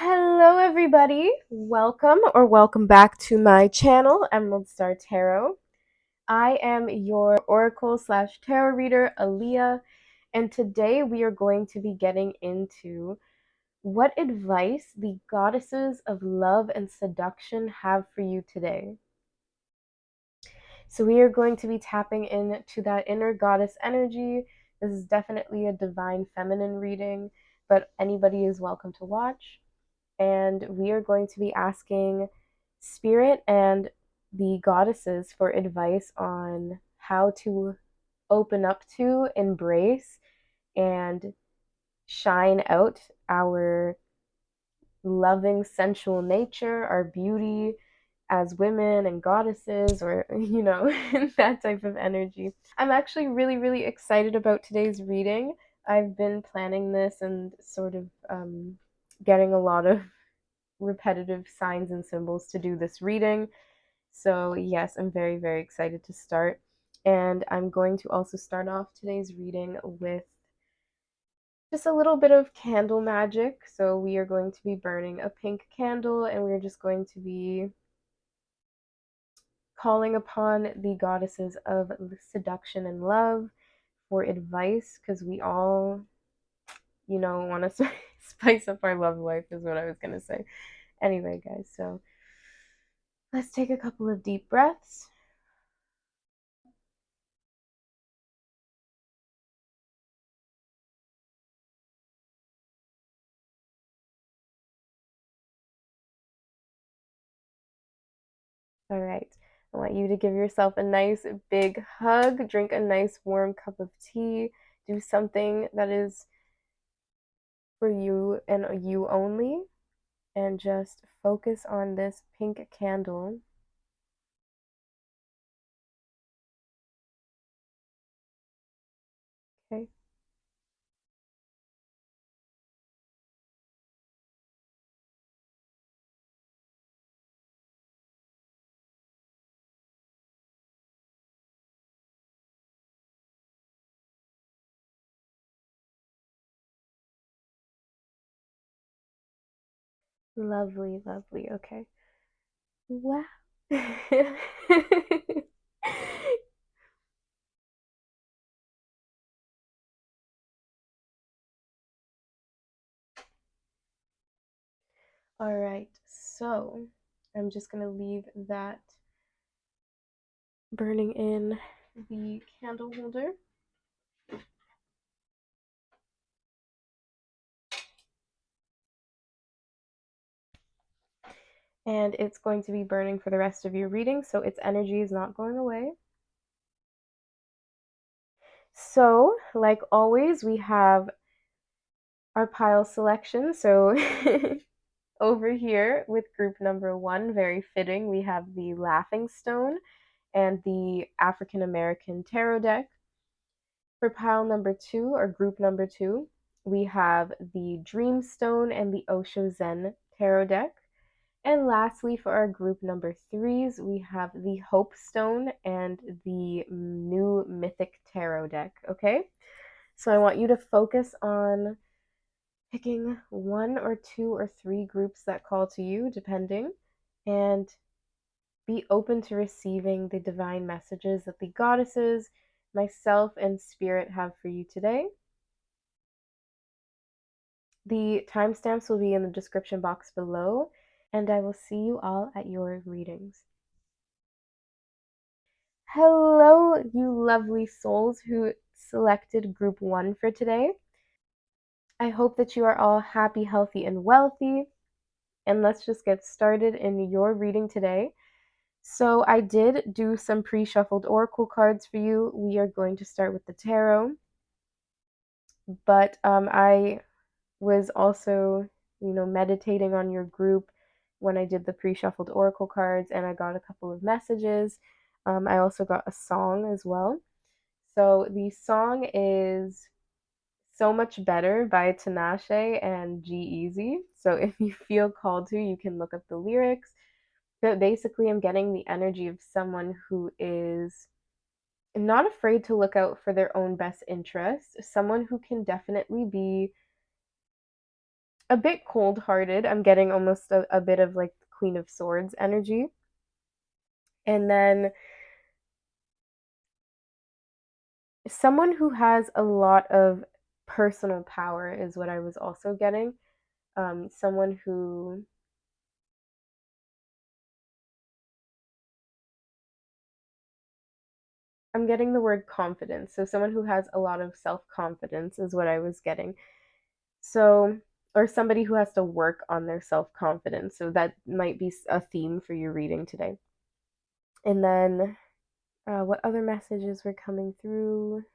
Hello, everybody. Welcome back to my channel, Emerald Star Tarot. I am your oracle slash tarot reader, Aaliyah, and today we are going to be getting into what advice the goddesses of love and seduction have for you today. So, we are going to be tapping into that inner goddess energy. This is definitely a divine feminine reading, but anybody is welcome to watch. And we are going to be asking Spirit and the goddesses for advice on how to open up to, embrace, and shine out our loving, sensual nature, our beauty as women and goddesses, or, that type of energy. I'm actually really, really excited about today's reading. I've been planning this and sort of getting a lot of repetitive signs and symbols to do this reading. So, yes, I'm very, very excited to start. And I'm going to also start off today's reading with just a little bit of candle magic. So, we are going to be burning a pink candle and we're just going to be calling upon the goddesses of seduction and love for advice because we all, want to spice up our love life, is what I was going to say. Anyway, guys, so let's take a couple of deep breaths. All right. I want you to give yourself a nice big hug, drink a nice warm cup of tea, do something that is for you and you only, and just focus on this pink candle. Okay. Lovely, lovely. Okay. Wow. All right. So I'm just going to leave that burning in the candle holder. And it's going to be burning for the rest of your reading, so its energy is not going away. So, like always, we have our pile selection. So, over here with group number 1, very fitting, we have the Laughing Stone and the African American Tarot deck. For pile number 2, or group number 2, we have the Dreamstone and the Osho Zen Tarot deck. And lastly, for our group number 3s, we have the Hope Stone and the New Mythic Tarot deck, okay? So I want you to focus on picking 1 or 2 or 3 groups that call to you, depending, and be open to receiving the divine messages that the goddesses, myself, and Spirit have for you today. The timestamps will be in the description box below, and I will see you all at your readings. Hello, you lovely souls who selected group 1 for today. I hope that you are all happy, healthy, and wealthy. And let's just get started in your reading today. So, I did do some pre shuffled oracle cards for you. We are going to start with the tarot. But I was also, meditating on your group when I did the pre shuffled oracle cards, and I got a couple of messages. I also got a song as well. So the song is So Much Better by Tinashe and G-Eazy. So if you feel called to, you can look up the lyrics. But basically, I'm getting the energy of someone who is not afraid to look out for their own best interest, someone who can definitely be a bit cold-hearted. I'm getting almost a bit of like Queen of Swords energy. And then someone who has a lot of personal power is what I was also getting. Someone who I'm getting the word confidence. So someone who has a lot of self-confidence is what I was getting. So, or somebody who has to work on their self-confidence. So that might be a theme for your reading today. And then what other messages were coming through?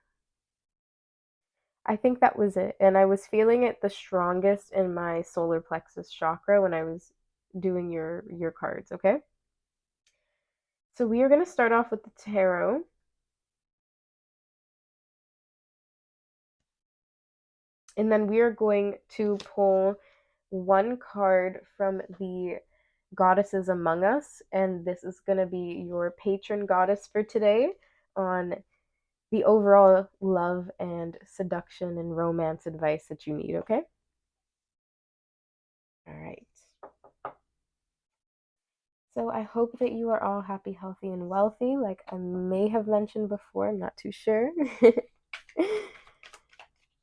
I think that was it. And I was feeling it the strongest in my solar plexus chakra when I was doing your cards, okay? So we are going to start off with the tarot. And then we are going to pull one card from the goddesses among us, and this is going to be your patron goddess for today on the overall love and seduction and romance advice that you need, okay? All right. So I hope that you are all happy, healthy, and wealthy, like I may have mentioned before. I'm not too sure.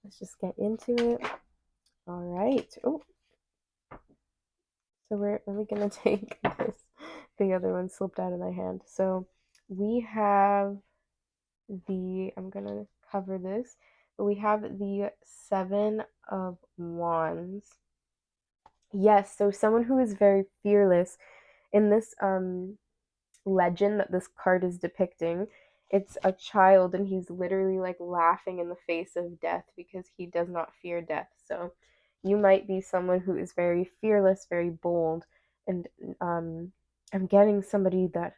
Let's just get into it. All right. Oh, so we're only gonna take this. The other one slipped out of my hand. So we have I'm gonna cover this, but we have the Seven of Wands. Yes, so someone who is very fearless in this legend that this card is depicting. It's a child, and he's literally like laughing in the face of death because he does not fear death. So you might be someone who is very fearless, very bold, and I'm getting somebody that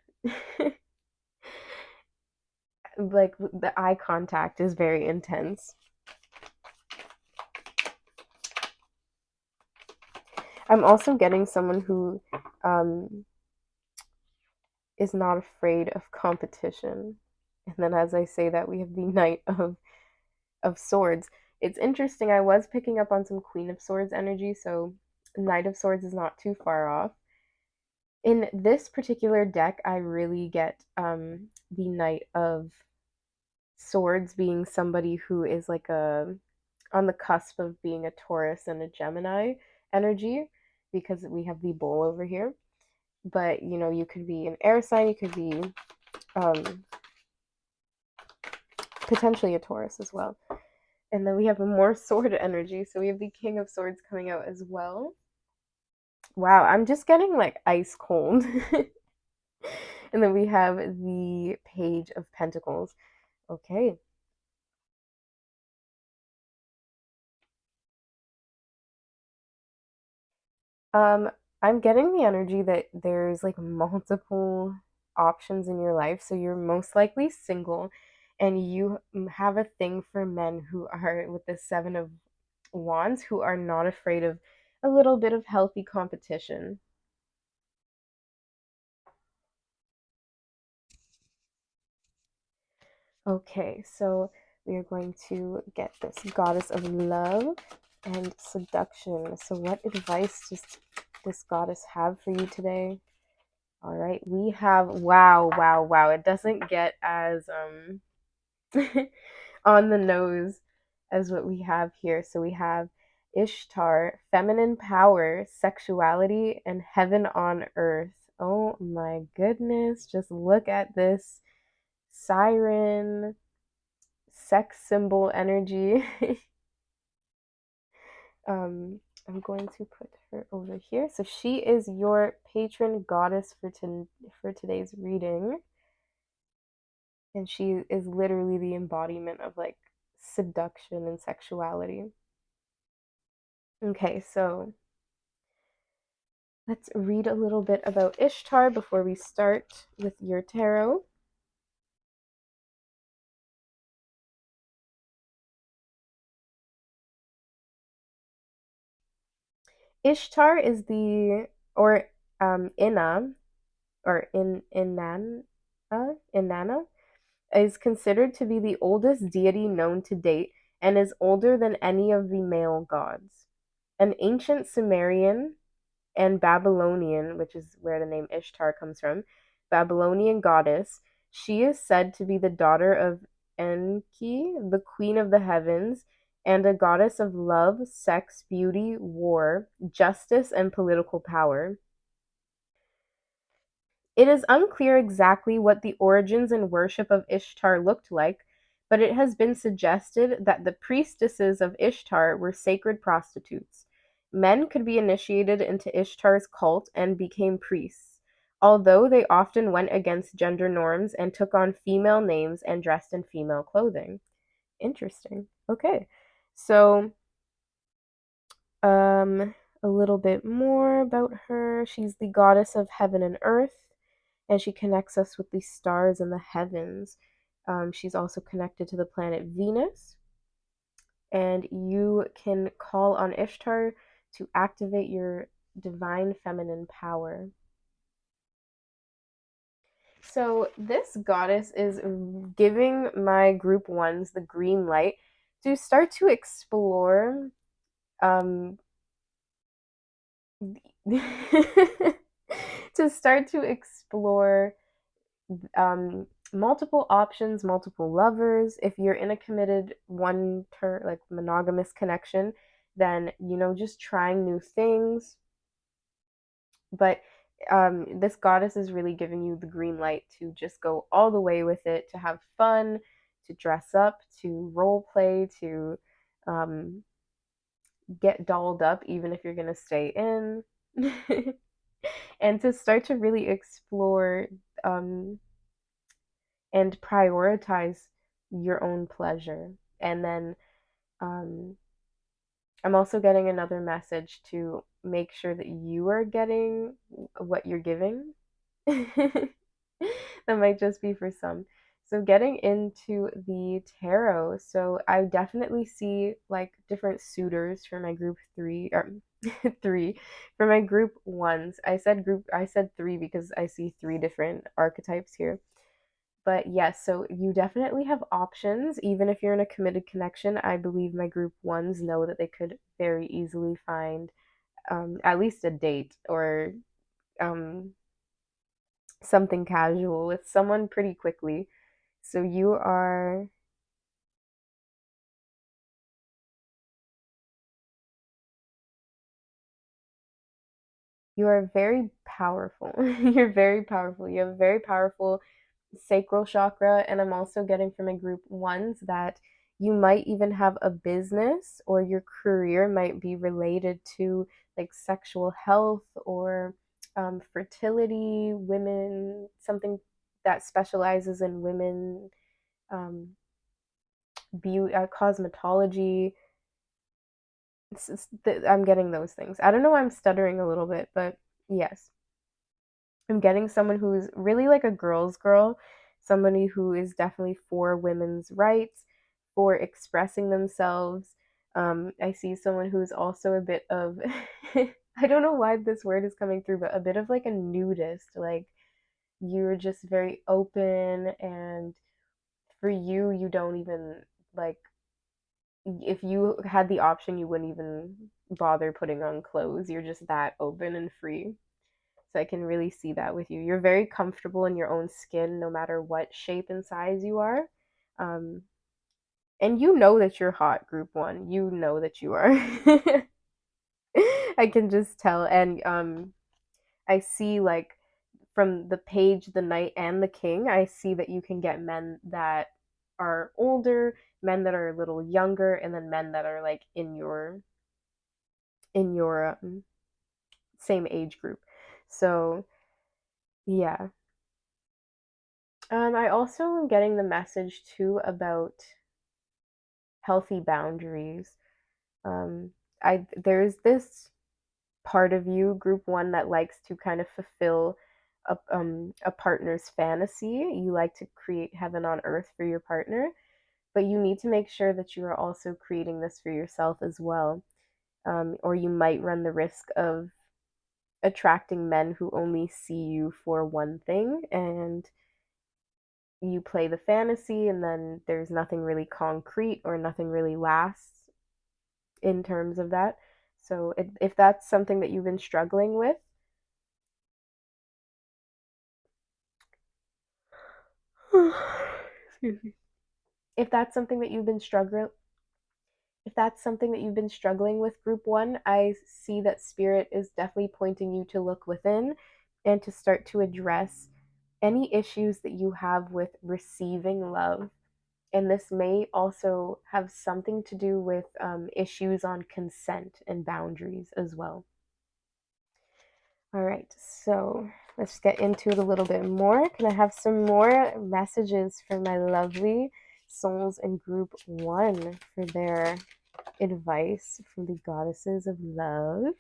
like the eye contact is very intense. I'm also getting someone who um, is not afraid of competition. And then as I say that, we have the Knight of Swords. It's interesting. I was picking up on some Queen of Swords energy, so Knight of Swords is not too far off. In this particular deck, I really get the Knight of Swords being somebody who is like on the cusp of being a Taurus and a Gemini energy, because we have the bull over here. But you know, you could be an air sign, you could be um, potentially a Taurus as well. And then we have a more sword energy, so we have the King of Swords coming out as well. Wow, I'm just getting like ice cold. And then we have the Page of Pentacles. Okay. Um, I'm getting the energy that there's like multiple options in your life. So you're most likely single, and you have a thing for men who are with the Seven of Wands, who are not afraid of a little bit of healthy competition. Okay, so we are going to get this Goddess of Love and Seduction. So what advice does this goddess have for you today? All right, we have wow, wow, wow. It doesn't get as on the nose as what we have here. So we have Ishtar, feminine power, sexuality, and heaven on earth. Oh my goodness, just look at this siren sex symbol energy. I'm going to put her over here. So she is your patron goddess for today's reading, and she is literally the embodiment of like seduction and sexuality. Okay, so let's read a little bit about Ishtar before we start with your tarot. Ishtar is or Inna, or Inanna, is considered to be the oldest deity known to date and is older than any of the male gods. An ancient Sumerian and Babylonian, which is where the name Ishtar comes from, Babylonian goddess. She is said to be the daughter of Enki, the queen of the heavens, and a goddess of love, sex, beauty, war, justice, and political power. It is unclear exactly what the origins and worship of Ishtar looked like, but it has been suggested that the priestesses of Ishtar were sacred prostitutes. Men could be initiated into Ishtar's cult and became priests, although they often went against gender norms and took on female names and dressed in female clothing. Interesting. Okay. So, um, a little bit more about her. She's the goddess of heaven and earth, and she connects us with the stars in the heavens. She's also connected to the planet Venus, and you can call on Ishtar to activate your divine feminine power. So, this goddess is giving my group ones the green light to start to explore um, to start to explore multiple options, multiple lovers. If you're in a committed one turn, like monogamous connection, then, just trying new things. But this goddess is really giving you the green light to just go all the way with it, to have fun, to dress up, to role play, to um, get dolled up, even if you're going to stay in. And to start to really explore um, and prioritize your own pleasure. And then um, I'm also getting another message to make sure that you are getting what you're giving. That might just be for some. So, getting into the tarot. So, I definitely see like different suitors for my group three, or three for my group ones. I said three because I see three different archetypes here. But yes, so you definitely have options. Even if you're in a committed connection, I believe my group ones know that they could very easily find at least a date or um, something casual with someone pretty quickly. So you are very powerful. You're very powerful. You have a very powerful sacral chakra, and I'm also getting from my group ones that you might even have a business or your career might be related to like sexual health or fertility, women, something that specializes in women, um, beauty, cosmetology. I'm getting those things. I don't know why I'm stuttering a little bit, but yes. I'm getting someone who's really like a girl's girl, somebody who is definitely for women's rights, for expressing themselves. I see someone who's also a bit of, I don't know why this word is coming through, but a bit of like a nudist. Like you're just very open, and for you, you don't even like, if you had the option, you wouldn't even bother putting on clothes. You're just that open and free. So I can really see that with you. You're very comfortable in your own skin, no matter what shape and size you are. Um, and you know that you're hot, group one. You know that you are. I can just tell. And I see like from the page, the knight, and the king, I see that you can get men that are older, men that are a little younger, and then men that are like in your same age group. So yeah. I also am getting the message too about healthy boundaries. Um, there's this part of you, group one, that likes to kind of fulfill a partner's fantasy. You like to create heaven on earth for your partner, but you need to make sure that you are also creating this for yourself as well. Or you might run the risk of attracting men who only see you for one thing, and you play the fantasy, and then there's nothing really concrete or nothing really lasts in terms of that. So if that's something that you've been struggling with, excuse me. If that's something that you've been struggling if that's something that you've been struggling with, group one, I see that spirit is definitely pointing you to look within and to start to address any issues that you have with receiving love. And this may also have something to do with issues on consent and boundaries as well. All right, so let's get into it a little bit more. Can I have some more messages for my lovely souls in group one for their advice from the goddesses of love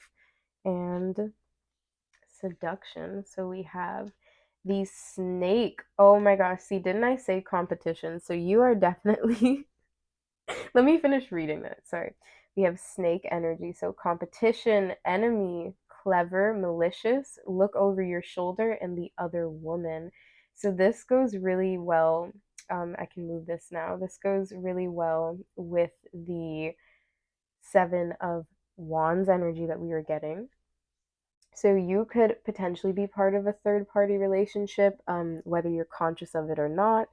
and seduction? So we have the snake. Oh my gosh, see, didn't I say competition? So you are definitely let me finish reading that. Sorry. We have snake energy. So competition, enemy, clever, malicious, look over your shoulder, and the other woman. So this goes really well. I can move this now. This goes really well with the Seven of Wands energy that we were getting. So you could potentially be part of a third party relationship, whether you're conscious of it or not.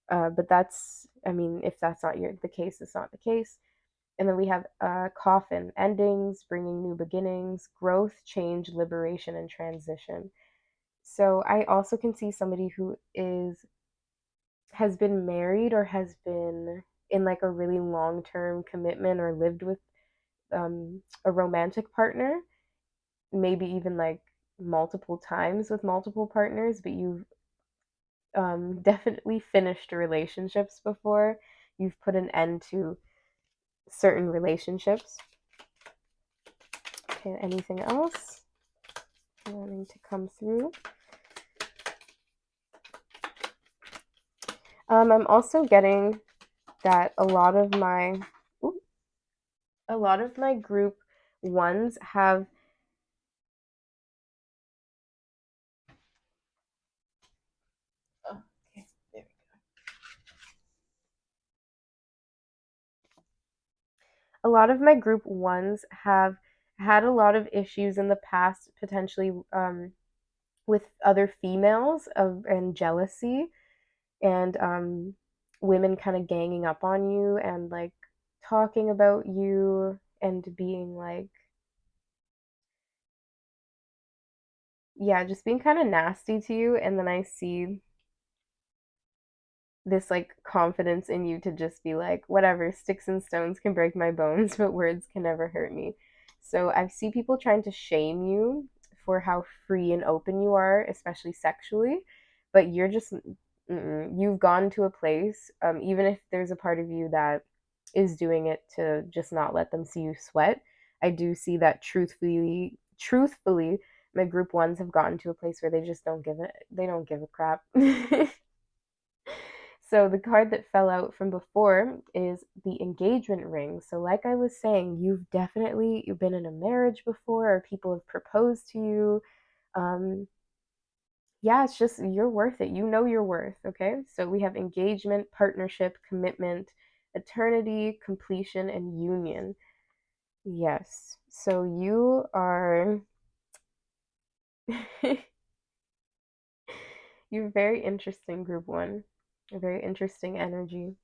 But that's, I mean, if that's not the case, it's not the case. And then we have coffin, endings, bringing new beginnings, growth, change, liberation, and transition. So I also can see somebody who has been married or has been in like a really long term commitment or lived with a romantic partner, maybe even like multiple times with multiple partners, but you've definitely finished relationships before. You've put an end to certain relationships. Okay, anything else wanting to come through? I'm also getting that a lot of my group ones have oh, okay, there we go. A lot of my group ones have had a lot of issues in the past, potentially with other females and jealousy and women kind of ganging up on you and like talking about you and being like, yeah, just being kind of nasty to you. And then I see this like confidence in you to just be like, whatever, sticks and stones can break my bones, but words can never hurt me. So I see people trying to shame you for how free and open you are, especially sexually, but you're just, you've gone to a place, even if there's a part of you that is doing it to just not let them see you sweat. I do see that truthfully, my group ones have gotten to a place where they don't give a crap. So the card that fell out from before is the engagement ring. So like I was saying, you've been in a marriage before or people have proposed to you. Um, yeah, it's just you're worth it. You know your worth, okay? So we have engagement, partnership, commitment, eternity, completion, and union. Yes. So you are you're very interesting, group one. A very interesting energy.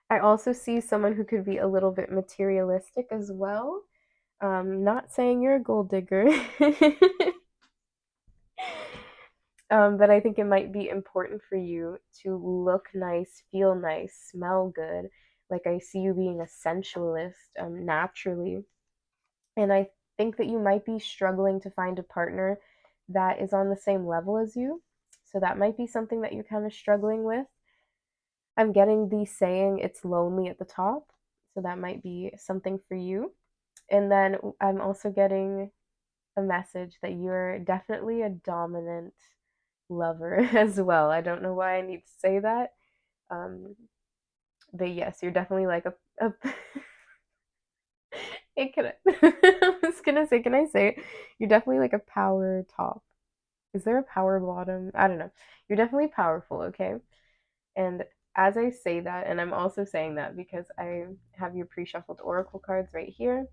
I also see someone who could be a little bit materialistic as well. Not saying you're a gold digger, but I think it might be important for you to look nice, feel nice, smell good. Like I see you being a sensualist naturally. And I think that you might be struggling to find a partner that is on the same level as you. So that might be something that you're kind of struggling with. I'm getting the saying it's lonely at the top. So that might be something for you. And then I'm also getting a message that you're definitely a dominant lover as well. I don't know why I need to say that. Um, but yes, you're definitely like a it can I was gonna say, can I say it? You're definitely like a power top. Is there a power bottom? I don't know. You're definitely powerful, okay? And as I say that, and I'm also saying that because I have your pre shuffled oracle cards right here.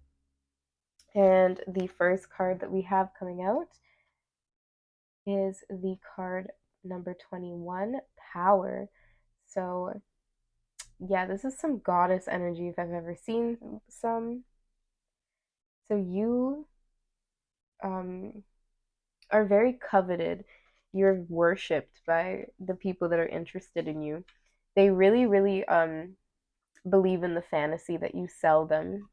And the first card that we have coming out is the card number 21, Power. So, yeah, this is some goddess energy if I've ever seen some. So, you um, are very coveted. You're worshipped by the people that are interested in you. They really, really believe in the fantasy that you sell them.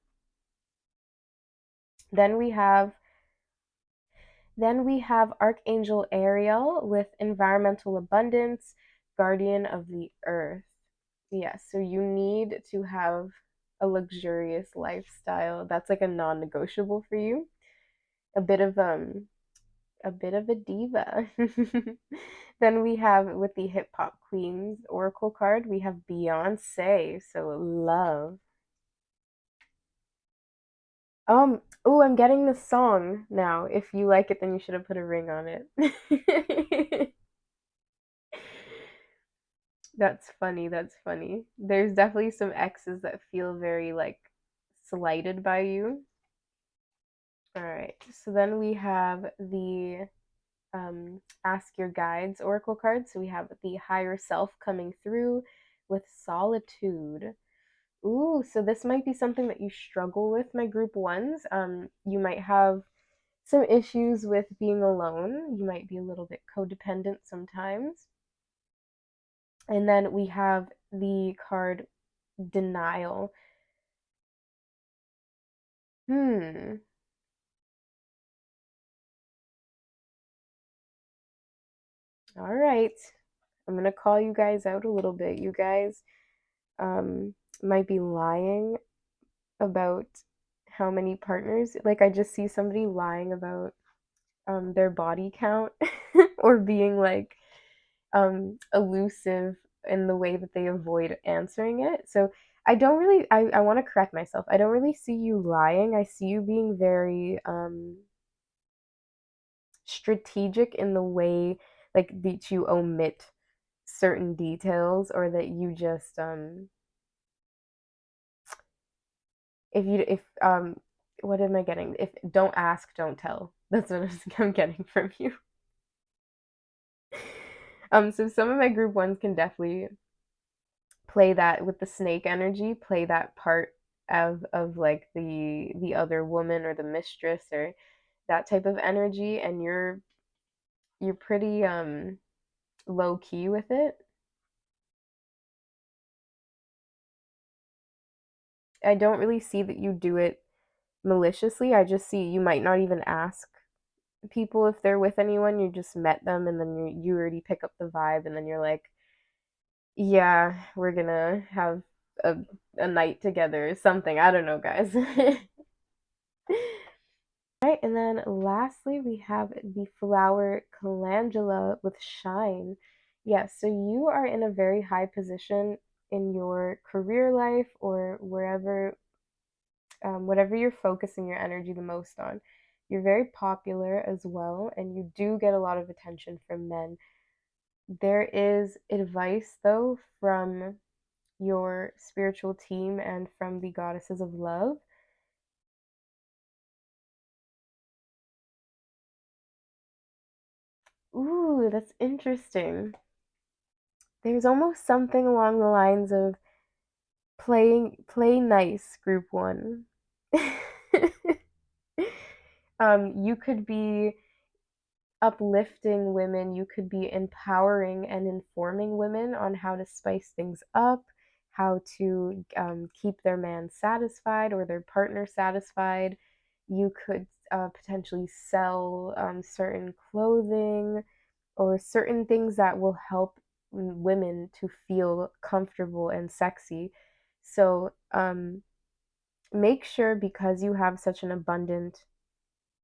Then we have Archangel Ariel with environmental abundance, guardian of the earth. Yes, so you need to have a luxurious lifestyle. That's like a non-negotiable for you. A bit of a diva. Then we have with the hip hop queens oracle card, we have Beyonce, so love. Oh, I'm getting the song now. If you like it, then you should have put a ring on it. That's funny. That's funny. There's definitely some exes that feel very like slighted by you. All right. So then we have the Ask Your Guides Oracle card. So we have the higher self coming through with solitude. Ooh, so this might be something that you struggle with, my group ones. You might have some issues with being alone. You might be a little bit codependent sometimes. And then we have the card Denial. Hmm. All right. I'm gonna call you guys out a little bit. You guys um might be lying about how many partners. Like I just see somebody lying about their body count or being like elusive in the way that they avoid answering it. So I don't really I want to correct myself. I don't really see you lying. I see you being very strategic in the way like that you omit certain details or that you just if you if what am I getting? If don't ask, don't tell. That's what I'm getting from you. So some of my group ones can definitely play that with the snake energy, play that part of like the other woman or the mistress or that type of energy, and you're pretty low key with it. I don't really see that you do it maliciously. I just see you might not even ask people if they're with anyone. You just met them and then you already pick up the vibe and then you're like, yeah, we're gonna have a, a night together or something. I don't know, guys. Right, and then lastly, we have the flower calendula with shine. Yes, so you are in a very high position in your career life or wherever, whatever you're focusing your energy the most on. You're very popular as well, and you do get a lot of attention from men. There is advice, though, from your spiritual team and from the goddesses of love. Ooh, that's interesting. There's almost something along the lines of play nice, group one. You could be uplifting women, you could be empowering and informing women on how to spice things up, how to keep their man satisfied or their partner satisfied. You could potentially sell certain clothing or certain things that will help women to feel comfortable and sexy. So make sure because you have such an abundant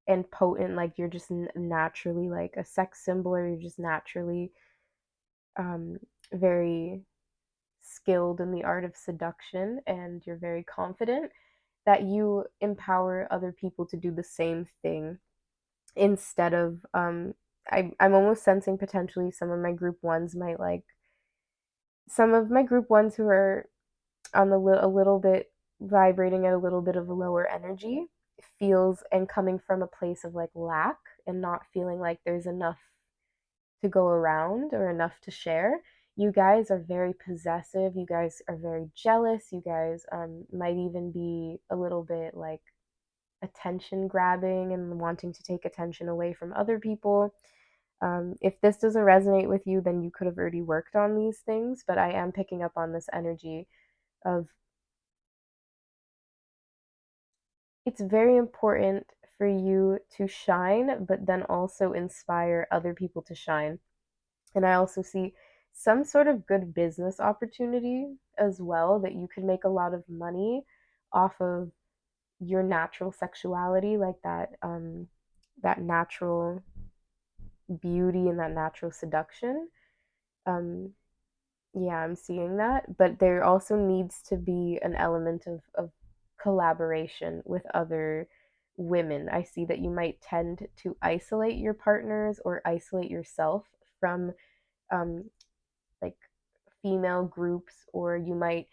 and potent, like you're just naturally like a sex symbol, or you're just naturally um, very skilled in the art of seduction and you're very confident, that you empower other people to do the same thing instead of I'm almost sensing potentially some of my group ones might like some of my group ones who are on a little bit vibrating at a little bit of a lower energy feels and coming from a place of like lack and not feeling like there's enough to go around or enough to share. You guys are very possessive. You guys are very jealous. You guys might even be a little bit like attention grabbing and wanting to take attention away from other people. If this doesn't resonate with you, then you could have already worked on these things. But I am picking up on this energy of it's very important for you to shine, but then also inspire other people to shine. And I also see some sort of good business opportunity as well that you could make a lot of money off of your natural sexuality, like that natural beauty and that natural seduction. Um, yeah, I'm seeing that. But there also needs to be an element of collaboration with other women. I see that you might tend to isolate your partners or isolate yourself from um, like female groups, or you might,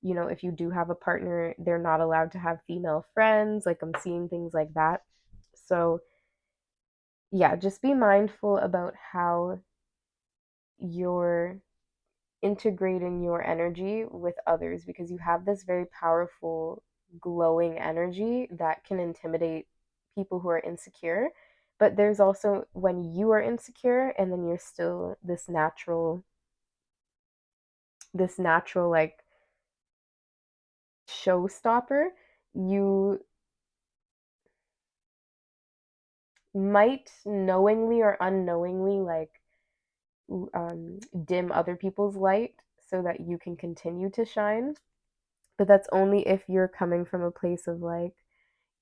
if you do have a partner, they're not allowed to have female friends. Like I'm seeing things like that. So, yeah, just be mindful about how you're integrating your energy with others because you have this very powerful, glowing energy that can intimidate people who are insecure. But there's also when you are insecure and then you're still this natural like showstopper, you might knowingly or unknowingly like dim other people's light so that you can continue to shine. But that's only if you're coming from a place of like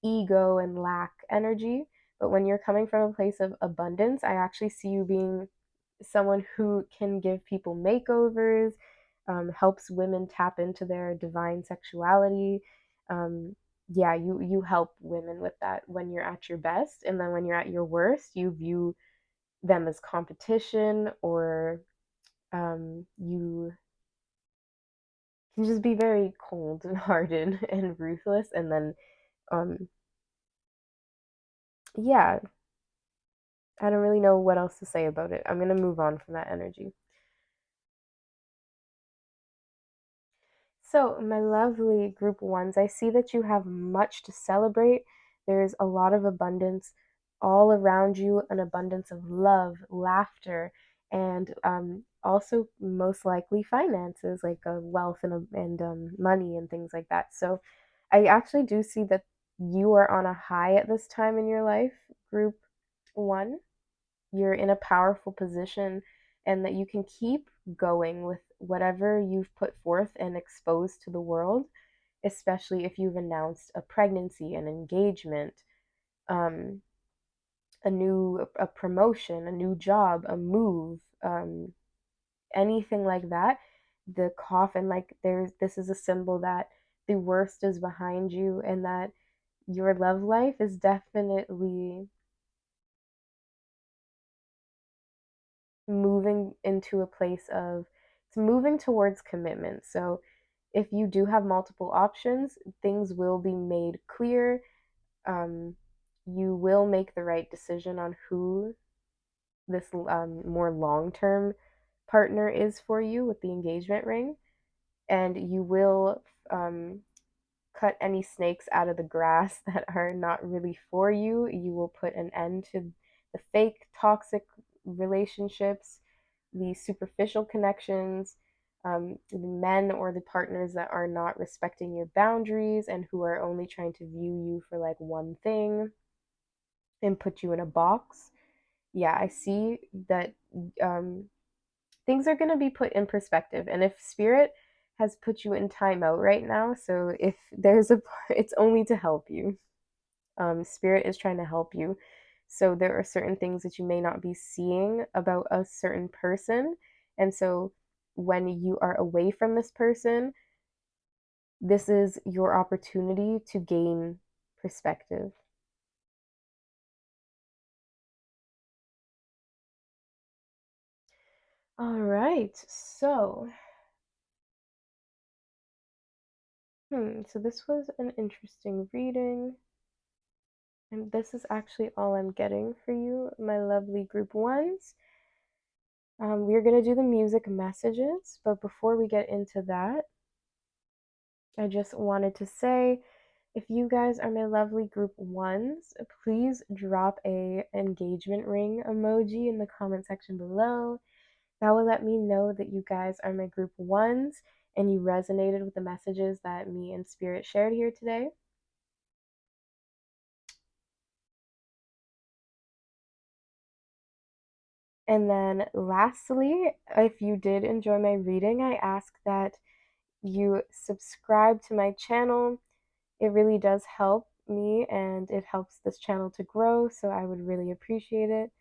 ego and lack energy. But when you're coming from a place of abundance, I actually see you being someone who can give people makeovers, helps women tap into their divine sexuality. Yeah, you help women with that when you're at your best, and then when you're at your worst, you view them as competition, or you can just be very cold and hardened and ruthless, and then um, yeah, I don't really know what else to say about it. I'm gonna move on from that energy. So, my lovely group ones, I see that you have much to celebrate. There's a lot of abundance all around you, an abundance of love, laughter, and also most likely finances, like wealth and money and things like that. So, I actually do see that you are on a high at this time in your life, group one. You're in a powerful position and that you can keep going with whatever you've put forth and exposed to the world, especially if you've announced a pregnancy, an engagement, um, a promotion, a new job, a move, anything like that. The coffin, like this is a symbol that the worst is behind you and that your love life is definitely moving into a place of it's moving towards commitment. So if you do have multiple options, things will be made clear. Um, you will make the right decision on who this more long term partner is for you with the engagement ring, and you will um, cut any snakes out of the grass that are not really for you. You will put an end to the fake toxic relationships, the superficial connections, the men or the partners that are not respecting your boundaries and who are only trying to view you for like one thing and put you in a box. Yeah, I see that um, things are going to be put in perspective. And if spirit has put you in timeout right now, so if there's it's only to help you. Spirit is trying to help you. So there are certain things that you may not be seeing about a certain person. And so when you are away from this person, this is your opportunity to gain perspective. All right. So So this was an interesting reading. And this is actually all I'm getting for you, my lovely group ones. We're going to do the music messages, but before we get into that, I just wanted to say if you guys are my lovely group ones, please drop a engagement ring emoji in the comment section below. That will let me know that you guys are my group ones and you resonated with the messages that me and Spirit shared here today. And then lastly, if you did enjoy my reading, I ask that you subscribe to my channel. It really does help me and it helps this channel to grow, so I would really appreciate it.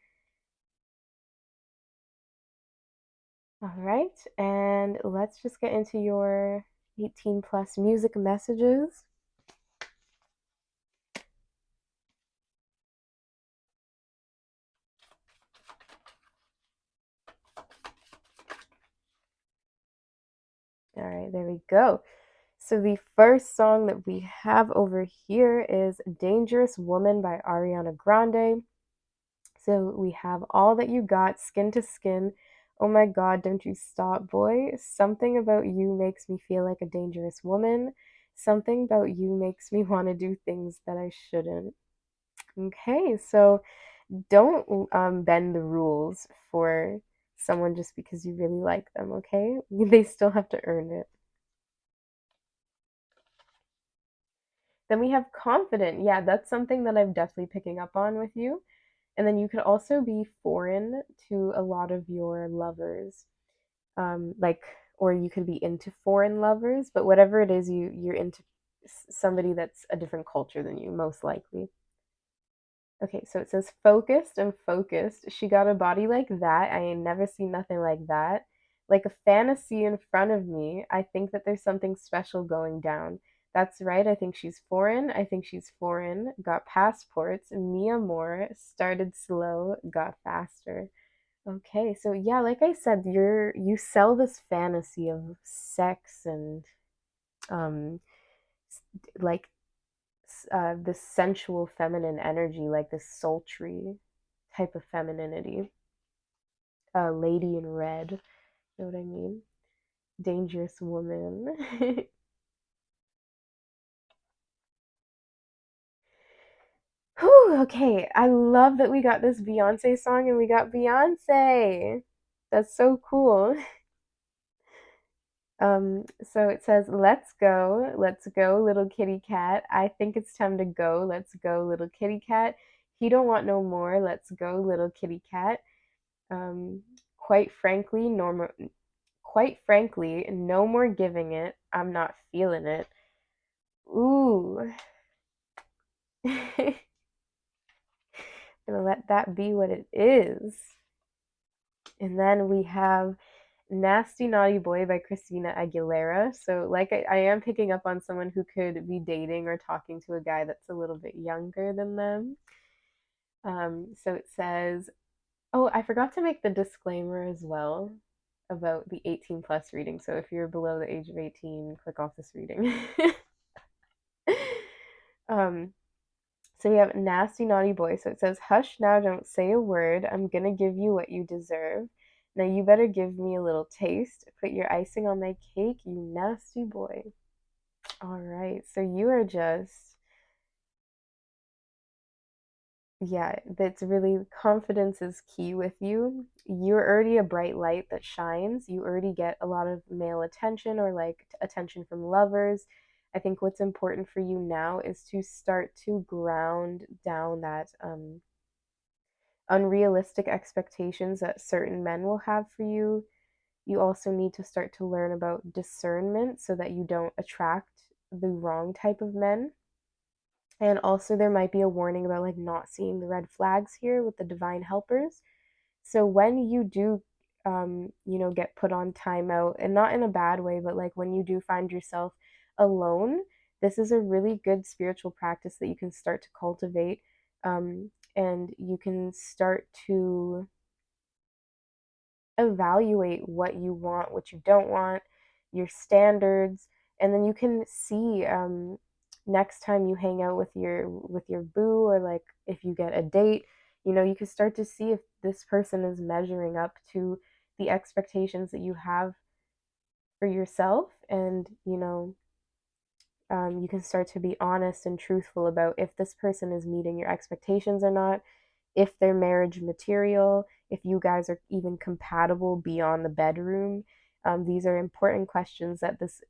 All right, and let's just get into your 18 plus music messages. All right, there we go. So the first song that we have over here is Dangerous Woman by Ariana Grande. So we have All That You Got, Skin to Skin. Oh my God, don't you stop, boy. Something about you makes me feel like a dangerous woman. Something about you makes me want to do things that I shouldn't. Okay, so don't bend the rules for someone just because you really like them, okay? They still have to earn it. Then we have confident. Yeah, that's something that I'm definitely picking up on with you. And then you could also be foreign to a lot of your lovers. Like, or you could be into foreign lovers, but whatever it is, you're into somebody that's a different culture than you, most likely. Okay, so it says focused and focused. She got a body like that. I ain't never seen nothing like that. Like a fantasy in front of me. I think that there's something special going down. That's right. I think she's foreign. I think she's foreign. Got passports. Me amor. Started slow. Got faster. Okay, so yeah, like I said, you sell this fantasy of sex and um like this sensual feminine energy, like this sultry type of femininity. Lady in red, you know what I mean? Dangerous woman. Whew, okay, I love that we got this Beyonce song and we got Beyonce. That's so cool. So it says, let's go, little kitty cat. I think it's time to go. Let's go, little kitty cat. He don't want no more. Let's go, little kitty cat. Um, quite frankly, quite frankly, no more giving it. I'm not feeling it. Ooh. Gonna let that be what it is. And then we have Nasty Naughty Boy by Christina Aguilera. So, like, I am picking up on someone who could be dating or talking to a guy that's a little bit younger than them. So it says, oh, I forgot to make the disclaimer as well about the 18 plus reading. So if you're below the age of 18, click off this reading. um, so we have Nasty Naughty Boy. So it says, hush now, don't say a word. I'm gonna give you what you deserve. Now you better give me a little taste. Put your icing on my cake, you nasty boy. All right. So you are just, yeah, that's really confidence is key with you. You're already a bright light that shines. You already get a lot of male attention or like attention from lovers. I think what's important for you now is to start to ground down that unrealistic expectations that certain men will have for you. You also need to start to learn about discernment so that you don't attract the wrong type of men. And also, there might be a warning about like not seeing the red flags here with the divine helpers. So when you do, get put on timeout, and not in a bad way, but like when you do find yourself alone, this is a really good spiritual practice that you can start to cultivate, and you can start to evaluate what you want, what you don't want, your standards, And then you can see next time you hang out with your boo, or like if you get a date, you can start to see if this person is measuring up to the expectations that you have for yourself. And you can start to be honest and truthful about if this person is meeting your expectations or not, if they're marriage material, if you guys are even compatible beyond the bedroom. These are important questions that this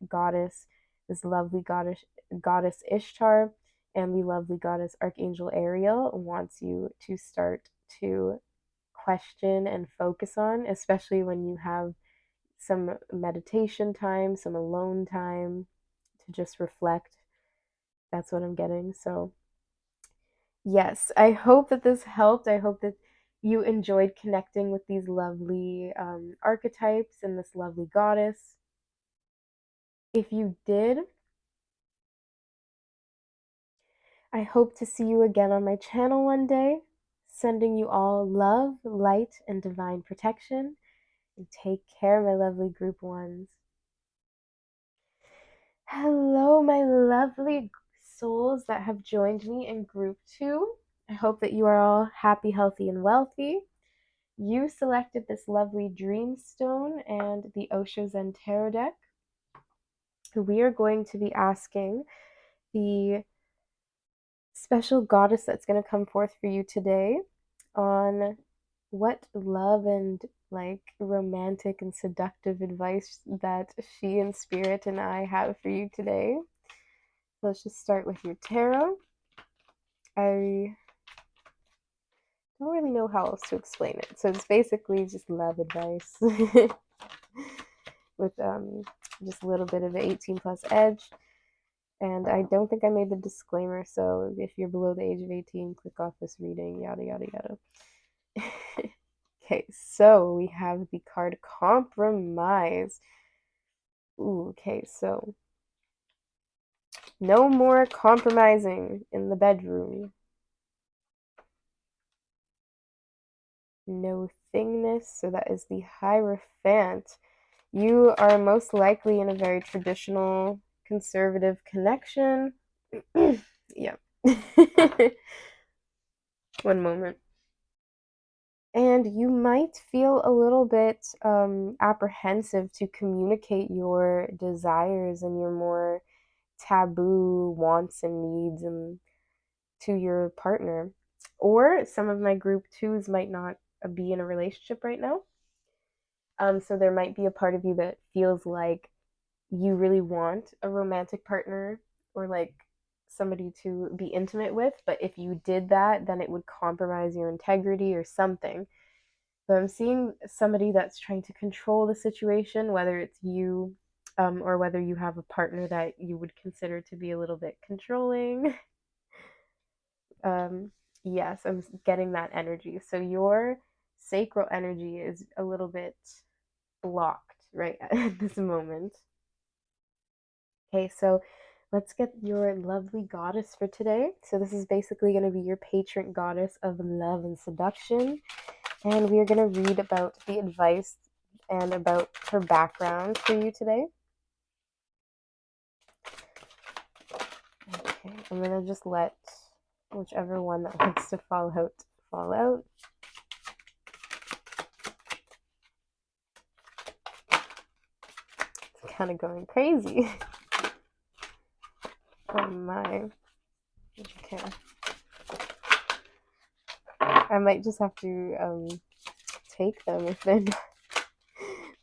lovely goddess Ishtar, and the lovely goddess Archangel Ariel wants you to start to question and focus on, especially when you have some meditation time, some alone time to just reflect. That's what I'm getting. So, yes, I hope that this helped. I hope that you enjoyed connecting with these lovely archetypes and this lovely goddess. If you did, I hope to see you again on my channel one day. Sending you all love, light, and divine protection. And take care, my lovely group ones. Hello, my lovely souls that have joined me in group 2. I hope that you are all happy, healthy, and wealthy. You selected this lovely Dreamstone and the Osho Zen Tarot deck. We are going to be asking the special goddess that's going to come forth for you today on what love and like romantic and seductive advice that she and Spirit and I have for you today. Let's just start with your tarot. I don't really know how else to explain it. So it's basically just love advice with just a little bit of the 18 plus edge. And I don't think I made the disclaimer, so if you're below the age of 18, click off this reading, yada, yada, yada. Okay, so we have the card Compromise. Ooh, okay, so no more compromising in the bedroom. No thingness, so that is the Hierophant. You are most likely in a very traditional, conservative connection. Yeah. One moment. And you might feel a little bit apprehensive to communicate your desires and your more taboo wants and needs and to your partner. Or some of my group 2s might not be in a relationship right now. So there might be a part of you that feels like you really want a romantic partner or like somebody to be intimate with, but if you did that, then it would compromise your integrity or something. So I'm seeing somebody that's trying to control the situation, whether it's you or whether you have a partner that you would consider to be a little bit controlling. Yes, I'm getting that energy. So your sacral energy is a little bit blocked right at this moment. Okay, so let's get your lovely goddess for today. So this is basically going to be your patron goddess of love and seduction. And we are going to read about the advice and about her background for you today. Okay, I'm going to just let whichever one that wants to fall out. It's kind of going crazy. Oh my. Okay. I might just have to take them if then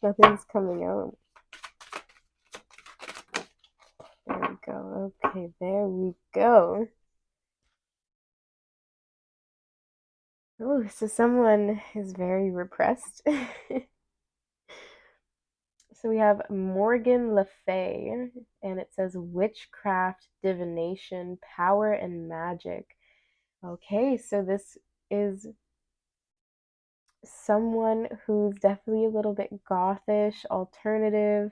nothing's coming out. There we go. Okay, there we go. Oh, so someone is very repressed. So we have Morgan Le Fay, and it says witchcraft, divination, power, and magic. Okay, so this is someone who's definitely a little bit gothish, alternative.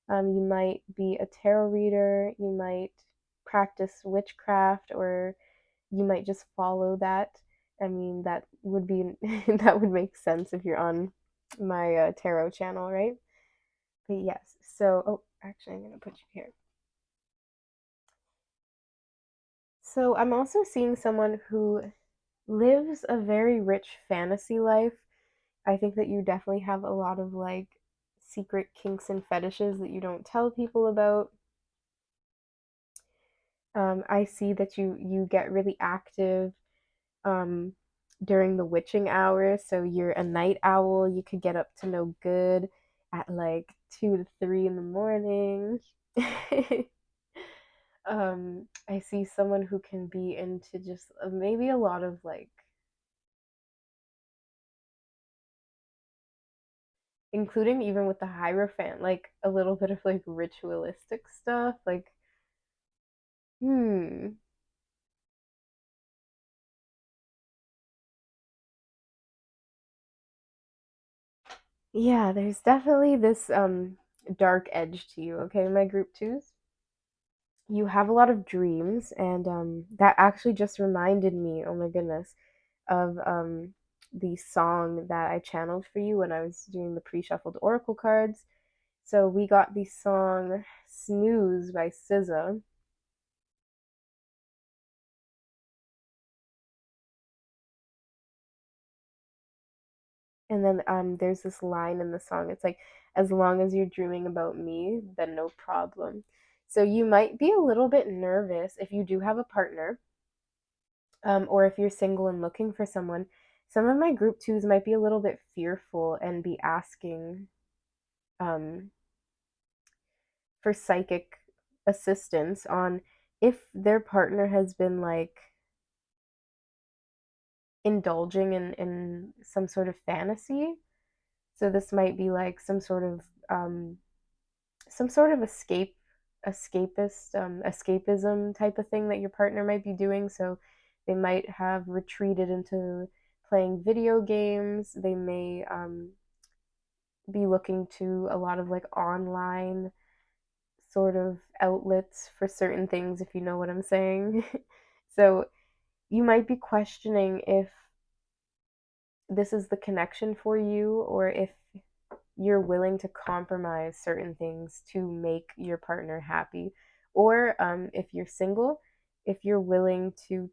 You might be a tarot reader, you might practice witchcraft, or you might just follow that. I mean, that would be that would make sense if you're on my tarot channel, right? But yes, so, oh, actually, I'm going to put you here. So I'm also seeing someone who lives a very rich fantasy life. I think that you definitely have a lot of like secret kinks and fetishes that you don't tell people about. I see that you get really active um, during the witching hours. So you're a night owl. You could get up to no good at like 2 to 3 in the morning. I see someone who can be into just maybe a lot of like, including even with the Hierophant, like a little bit of like ritualistic stuff. Like, hmm, yeah, there's definitely this dark edge to you. Okay, my group twos. You have a lot of dreams, and that actually just reminded me, oh my goodness, of the song that I channeled for you when I was doing the pre-shuffled oracle cards. So we got the song Snooze by SZA. And then there's this line in the song. It's like, as long as you're dreaming about me, then no problem. So you might be a little bit nervous if you do have a partner, or if you're single and looking for someone. Some of my group twos might be a little bit fearful and be asking um, for psychic assistance on if their partner has been like indulging in some sort of fantasy. So this might be like um, some sort of escapism type of thing that your partner might be doing. So they might have retreated into playing video games. They may be looking to a lot of like online sort of outlets for certain things, if you know what I'm saying. So you might be questioning if this is the connection for you, or if you're willing to compromise certain things to make your partner happy, or if you're single, if you're willing to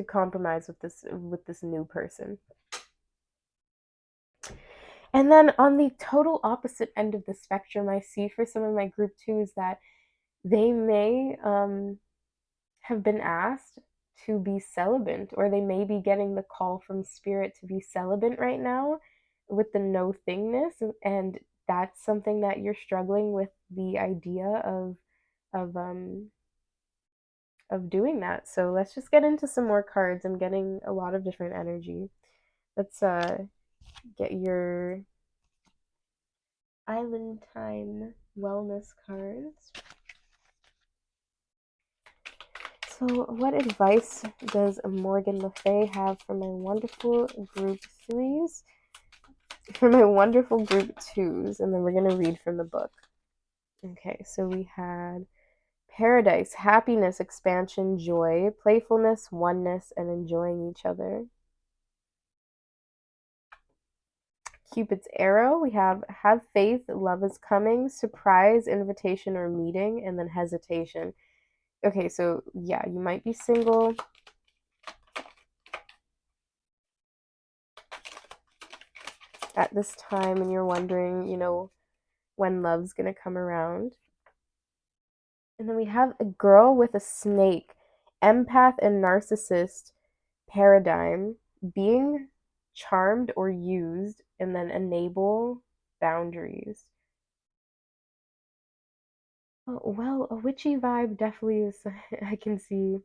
compromise with this new person. And then on the total opposite end of the spectrum, I see for some of my group twos that they may have been asked to be celibate, or they may be getting the call from spirit to be celibate right now with the no thingness. And that's something that you're struggling with, the idea of um of doing that. So let's just get into some more cards. I'm getting a lot of different energy. Let's get your island time wellness cards. So, what advice does Morgan Le Fay have for my wonderful group threes? For my wonderful group twos, and then we're going to read from the book. Okay, so we had paradise, happiness, expansion, joy, playfulness, oneness, and enjoying each other. Cupid's arrow, we have faith, love is coming, surprise, invitation, or meeting, and then hesitation. Okay, so yeah, you might be single. At this time, and you're wondering, when love's gonna come around. And then we have a girl with a snake, empath and narcissist paradigm, being charmed or used, and then enable boundaries. Well, a witchy vibe definitely is. I can see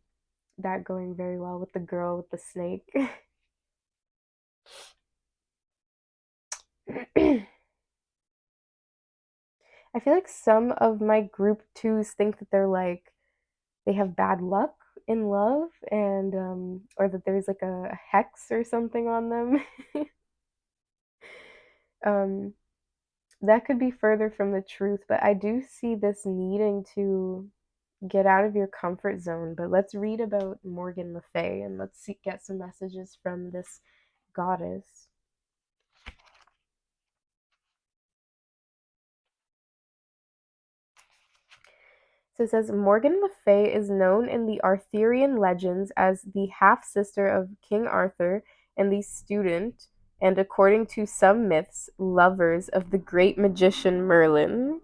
that going very well with the girl with the snake. I feel like some of my group twos think that they're like they have bad luck in love, and or that there's like a hex or something on them. um that could be further from the truth, but I do see this needing to get out of your comfort zone. But let's read about Morgan Le Fay, and get some messages from this goddess. So it says Morgan Le Fay is known in the Arthurian legends as the half sister of King Arthur and the student, and according to some myths, lovers of the great magician Merlin.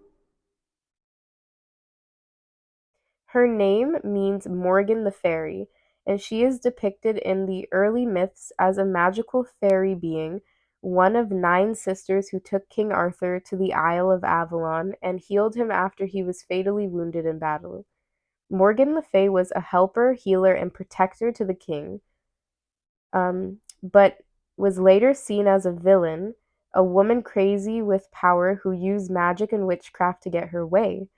Her name means Morgan the Fairy, and she is depicted in the early myths as a magical fairy being, one of 9 sisters who took King Arthur to the Isle of Avalon and healed him after he was fatally wounded in battle. Morgan Le Fay was a helper, healer, and protector to the king, but was later seen as a villain, a woman crazy with power who used magic and witchcraft to get her way.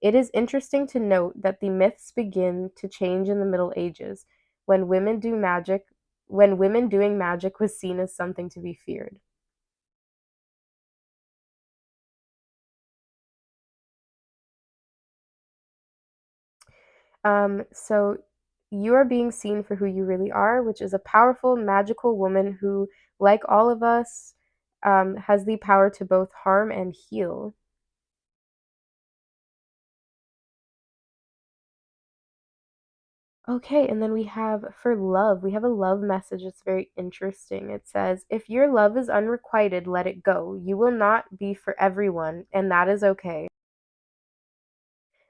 It is interesting to note that the myths begin to change in the Middle Ages, when women doing magic was seen as something to be feared. So you are being seen for who you really are, which is a powerful, magical woman who, like all of us, has the power to both harm and heal. Okay, and then we have for love, we have a love message that's very interesting. It says, if your love is unrequited, let it go. You will not be for everyone, and that is okay.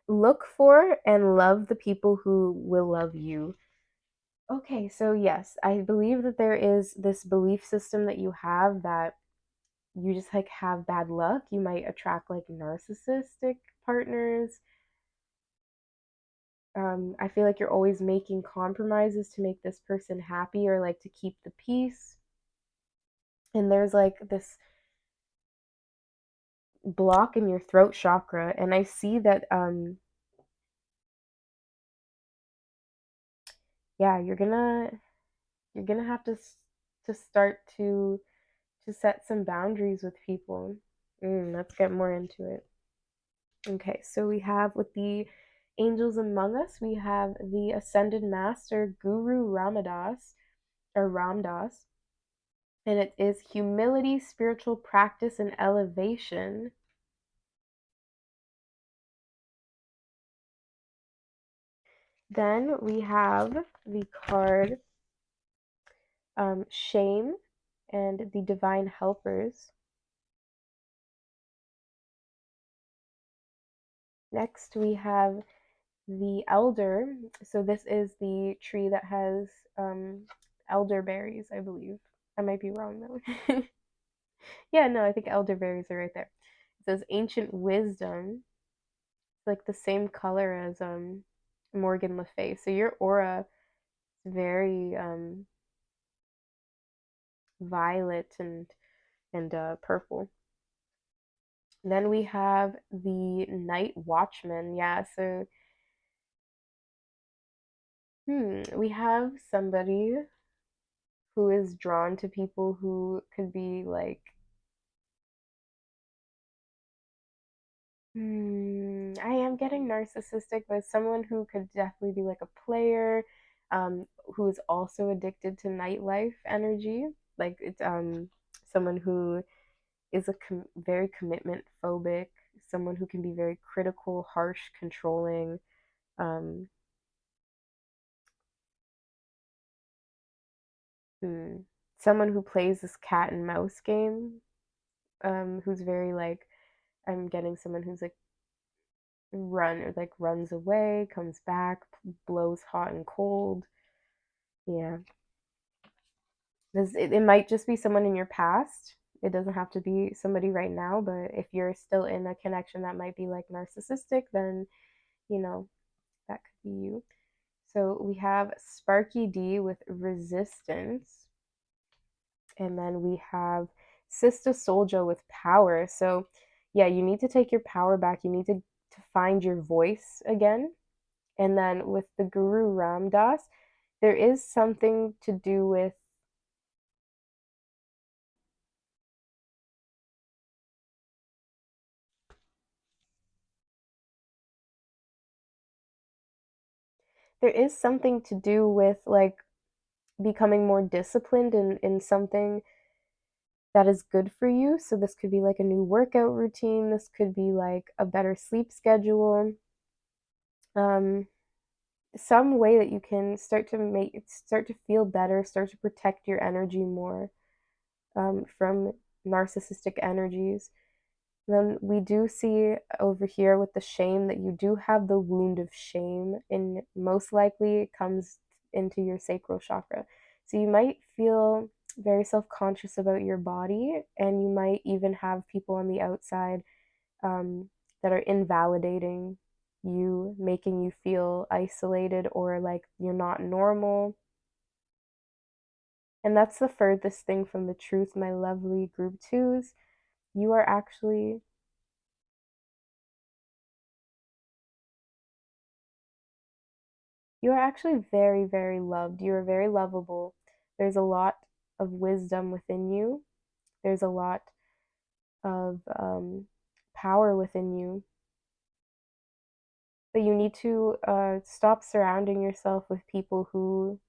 Look for and love the people who will love you. Okay, so yes, I believe that there is this belief system that you have that you just like have bad luck. You might attract like narcissistic partners. I feel like you're always making compromises to make this person happy or like to keep the peace. And there's like this block in your throat chakra, and I see that yeah, you're gonna have to start to set some boundaries with people. Let's get more into it. Okay, so we have with the angels among us, we have the ascended master Guru Ramadas or Ramdas, and it is humility, spiritual practice, and elevation. Then we have the card shame and the divine helpers. Next, we have the elder. So this is the tree that has elderberries, I believe. I might be wrong though. Yeah, no, I think elderberries are right there. It says ancient wisdom. It's like the same color as Morgan Le Fay. So your aura is very violet and purple. Then we have the night watchman. Yeah, so we have somebody who is drawn to people who could be like, I am getting narcissistic, but someone who could definitely be like a player, who is also addicted to nightlife energy. Like it's someone who is very commitment phobic, someone who can be very critical, harsh, controlling. Um, hmm, Someone who plays this cat and mouse game, who's very like, I'm getting someone who's like runs away, comes back, blows hot and cold. Yeah. It might just be someone in your past. It doesn't have to be somebody right now, but if you're still in a connection that might be like narcissistic, then you know, that could be you. So we have Sparky D with resistance, and then we have Sister Soldier with power. So yeah, you need to take your power back. You need to find your voice again. And then with the Guru Ramdas, there is something to do with like becoming more disciplined in something that is good for you. So this could be like a new workout routine. This could be like a better sleep schedule. some way that you can start to feel better, start to protect your energy more from narcissistic energies. Then we do see over here with the shame that you do have the wound of shame, and most likely it comes into your sacral chakra. So you might feel very self conscious about your body, and you might even have people on the outside that are invalidating you, making you feel isolated or like you're not normal. And that's the furthest thing from the truth, my lovely group twos. You are actually you are actually very, very loved. You are very lovable. There's a lot of wisdom within you. There's a lot of power within you. But you need to stop surrounding yourself with people who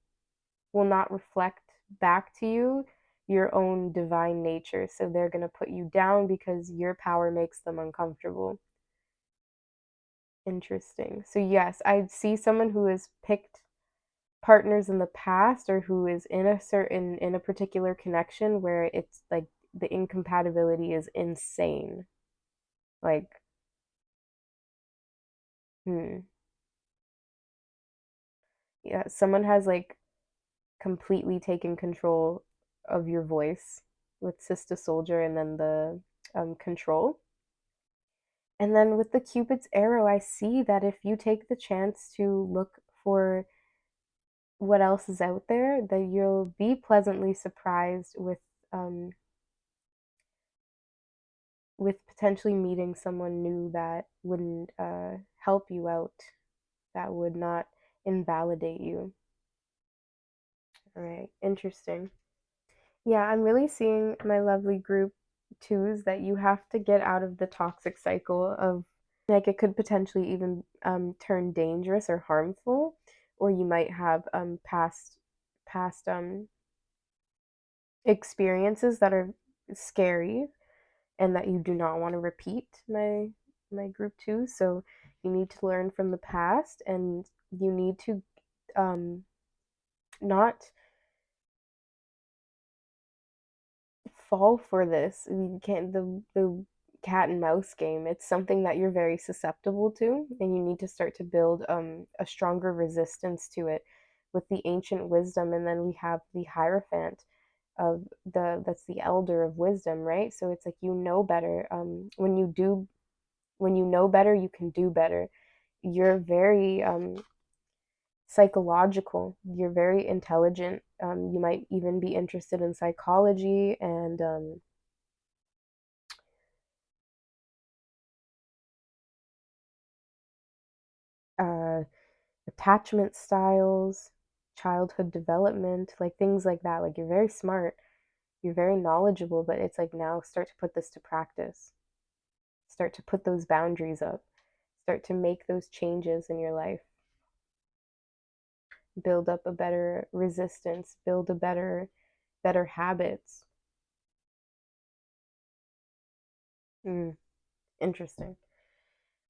will not reflect back to you your own divine nature. So they're going to put you down because your power makes them uncomfortable. Interesting. So, yes, I see someone who has picked partners in the past or who is in a particular connection where it's like the incompatibility is insane. Like, hmm. Yeah, someone has like completely taken control of your voice with Sister Soldier and then the control. And then with the Cupid's arrow, I see that if you take the chance to look for what else is out there, that you'll be pleasantly surprised um, with potentially meeting someone new that wouldn't help you out, that would not invalidate you. All right, interesting. Yeah, I'm really seeing my lovely group twos that you have to get out of the toxic cycle of like it could potentially even turn dangerous or harmful, or you might have past experiences that are scary and that you do not want to repeat, my group twos. So you need to learn from the past, and you need to not fall for this. You can't the cat and mouse game. It's something that you're very susceptible to, and you need to start to build a stronger resistance to it with the ancient wisdom. And then we have the Hierophant of the that's the elder of wisdom, right? So it's like you know better. When you know better, you can do better. You're very psychological. You're very intelligent. You might even be interested in psychology and uh, attachment styles, childhood development, like things like that. Like you're very smart, you're very knowledgeable, but it's like now start to put this to practice. Start to put those boundaries up. Start to make those changes in your life. Build up a better resistance, build a better habits. Mm, interesting.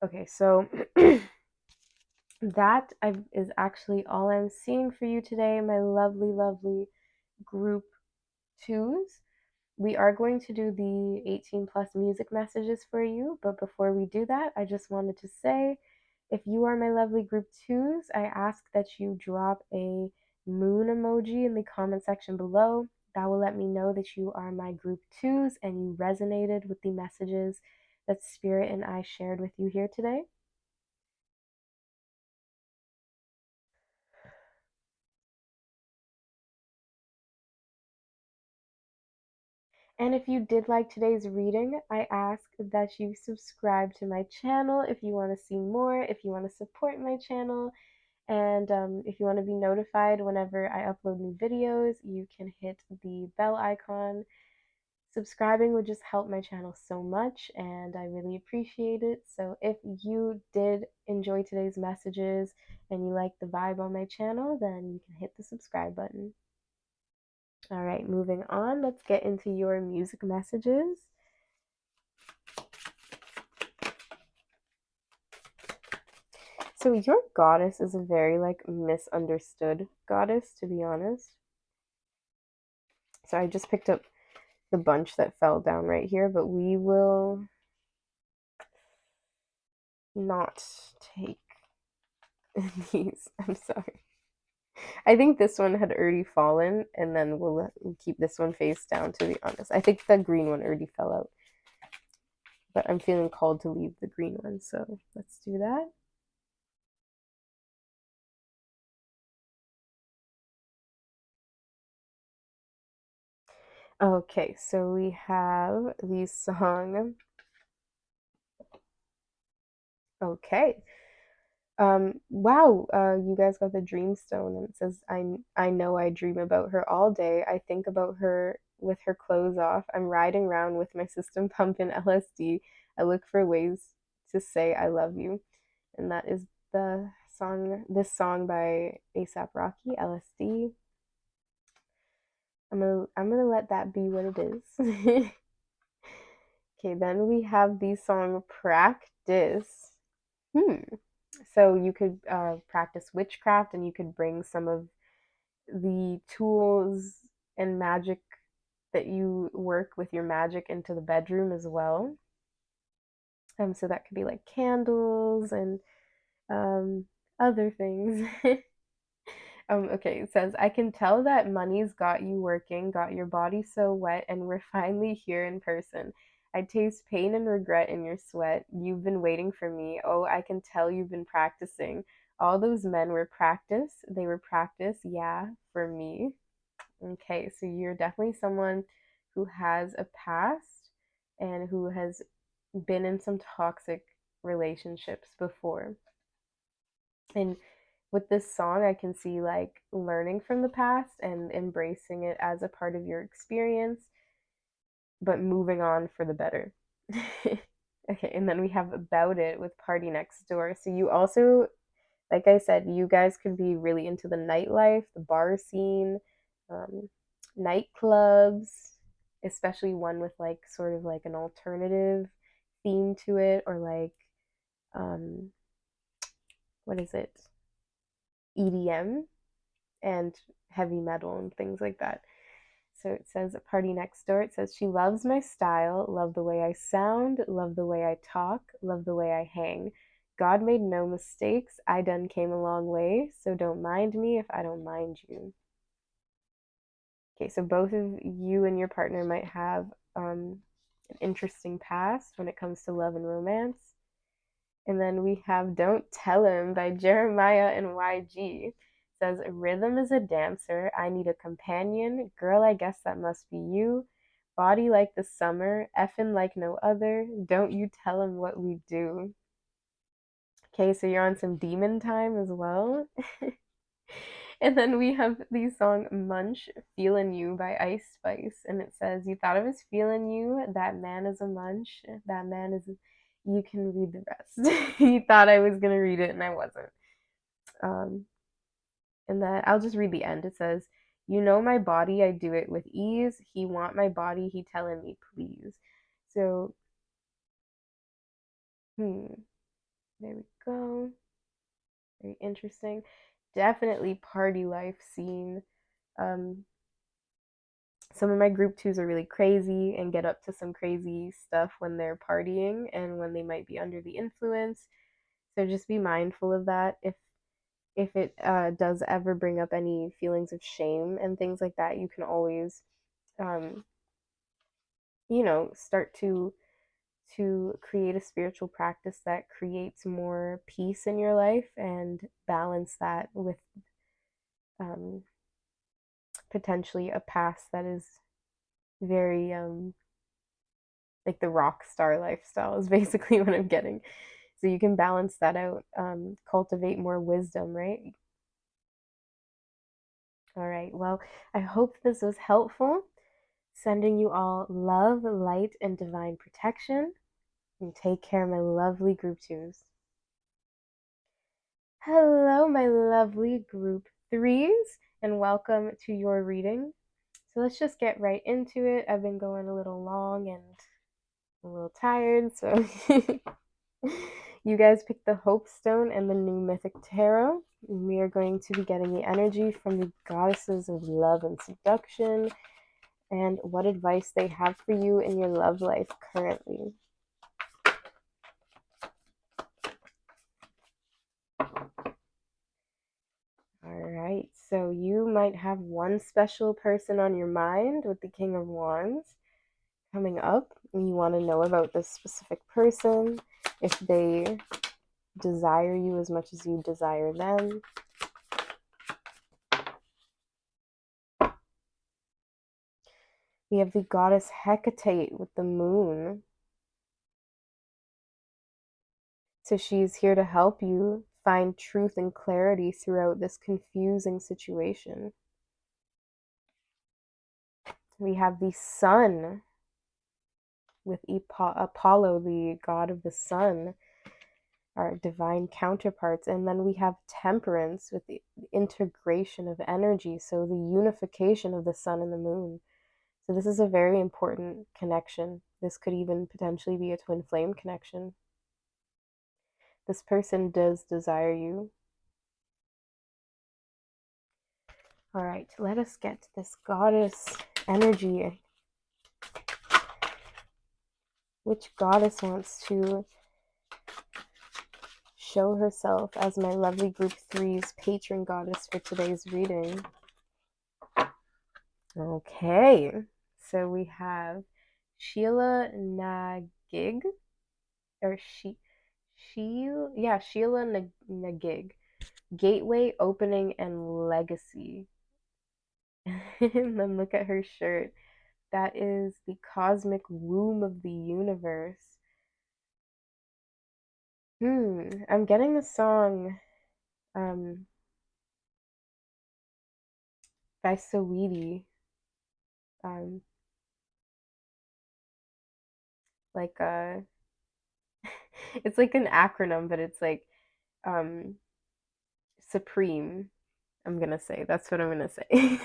Okay, so is actually all I'm seeing for you today, my lovely, lovely group twos. We are going to do the 18 plus music messages for you, but before we do that, I just wanted to say if you are my lovely group twos, I ask that you drop a moon emoji in the comment section below. That will let me know that you are my group twos and you resonated with the messages that Spirit and I shared with you here today. And if you did like today's reading, I ask that you subscribe to my channel if you want to see more, if you want to support my channel, and if you want to be notified whenever I upload new videos, you can hit the bell icon. Subscribing would just help my channel so much, and I really appreciate it. So if you did enjoy today's messages and you like the vibe on my channel, then you can hit the subscribe button. All right, moving on, let's get into your music messages. So your goddess is a very like misunderstood goddess, to be honest. So I just picked up the bunch that fell down right here, but we will not take these. I'm sorry. I think this one had already fallen, and then we'll keep this one face down, to be honest. I think the green one already fell out, but I'm feeling called to leave the green one, so let's do that. Okay, so we have the song. Okay. Wow, you guys got the dreamstone, and it says, I know I dream about her all day. I think about her with her clothes off. I'm riding around with my system pumping LSD. I look for ways to say I love you. And that is this song by ASAP Rocky, LSD. I'm gonna let that be what it is. Okay, then we have the song Practice. Hmm. So you could practice witchcraft, and you could bring some of the tools and magic that you work with your magic into the bedroom as well. So that could be like candles and um, other things. Okay, it says, I can tell that money's got you working, got your body so wet, and we're finally here in person. I taste pain and regret in your sweat. You've been waiting for me. Oh, I can tell you've been practicing. All those men were practice. They were practice, yeah, for me. Okay, so you're definitely someone who has a past and who has been in some toxic relationships before. And with this song, I can see like learning from the past and embracing it as a part of your experience, but moving on for the better. Okay, and then we have About It with Party Next Door. So you also, like I said, you guys could be really into the nightlife, the bar scene, um, nightclubs, especially one with like sort of like an alternative theme to it, or like um, what is it? EDM and heavy metal and things like that. So it says at Party Next Door, it says, she loves my style, love the way I sound, love the way I talk, love the way I hang. God made no mistakes. I done came a long way, so don't mind me if I don't mind you. Okay, so both of you and your partner might have an interesting past when it comes to love and romance. And then we have Don't Tell Him by Jeremiah and YG. It says, rhythm is a dancer. I need a companion. Girl, I guess that must be you. Body like the summer. Effin' like no other. Don't you tell him what we do. Okay, so you're on some demon time as well. And then we have the song Munch, Feelin' You by Ice Spice. And it says, you thought I was feeling you. That man is a munch. That man is. You can read the rest. You thought I was going to read it, and I wasn't. Um, and then I'll just read the end. It says, you know my body, I do it with ease. He want my body, he telling me please. So, there we go. Very interesting. Definitely party life scene. Um, some of my group twos are really crazy and get up to some crazy stuff when they're partying and when they might be under the influence. So just be mindful of that. If it does ever bring up any feelings of shame and things like that, you can always, um, start to create a spiritual practice that creates more peace in your life and balance that with um, potentially a past that is very like the rock star lifestyle is basically what I'm getting. So you can balance that out, cultivate more wisdom, right? All right. Well, I hope this was helpful. Sending you all love, light, and divine protection. And take care, my lovely group twos. Hello, my lovely group threes, and welcome to your reading. So let's just get right into it. I've been going a little long and a little tired, so You guys picked the Hope Stone and the New Mythic Tarot. We are going to be getting the energy from the goddesses of love and seduction and what advice they have for you in your love life currently. All right, so you might have one special person on your mind with the King of Wands coming up, and you want to know about this specific person, if they desire you as much as you desire them. We have the goddess Hecate with the moon. So she's here to help you find truth and clarity throughout this confusing situation. We have the sun with Apollo, the god of the sun, our divine counterparts. And then we have temperance with the integration of energy, so the unification of the sun and the moon. So this is a very important connection. This could even potentially be a twin flame connection. This person does desire you. All right, let us get this goddess energy. Which goddess wants to show herself as my lovely group 3's patron goddess for today's reading? Okay, so we have Sheila Nagig, or Sheila Nagig, Gateway, Opening, and Legacy. And then look at her shirt. That is the cosmic womb of the universe. I'm getting the song by Saweetie. Like it's like an acronym, but it's like Supreme. I'm gonna say that's what I'm gonna say.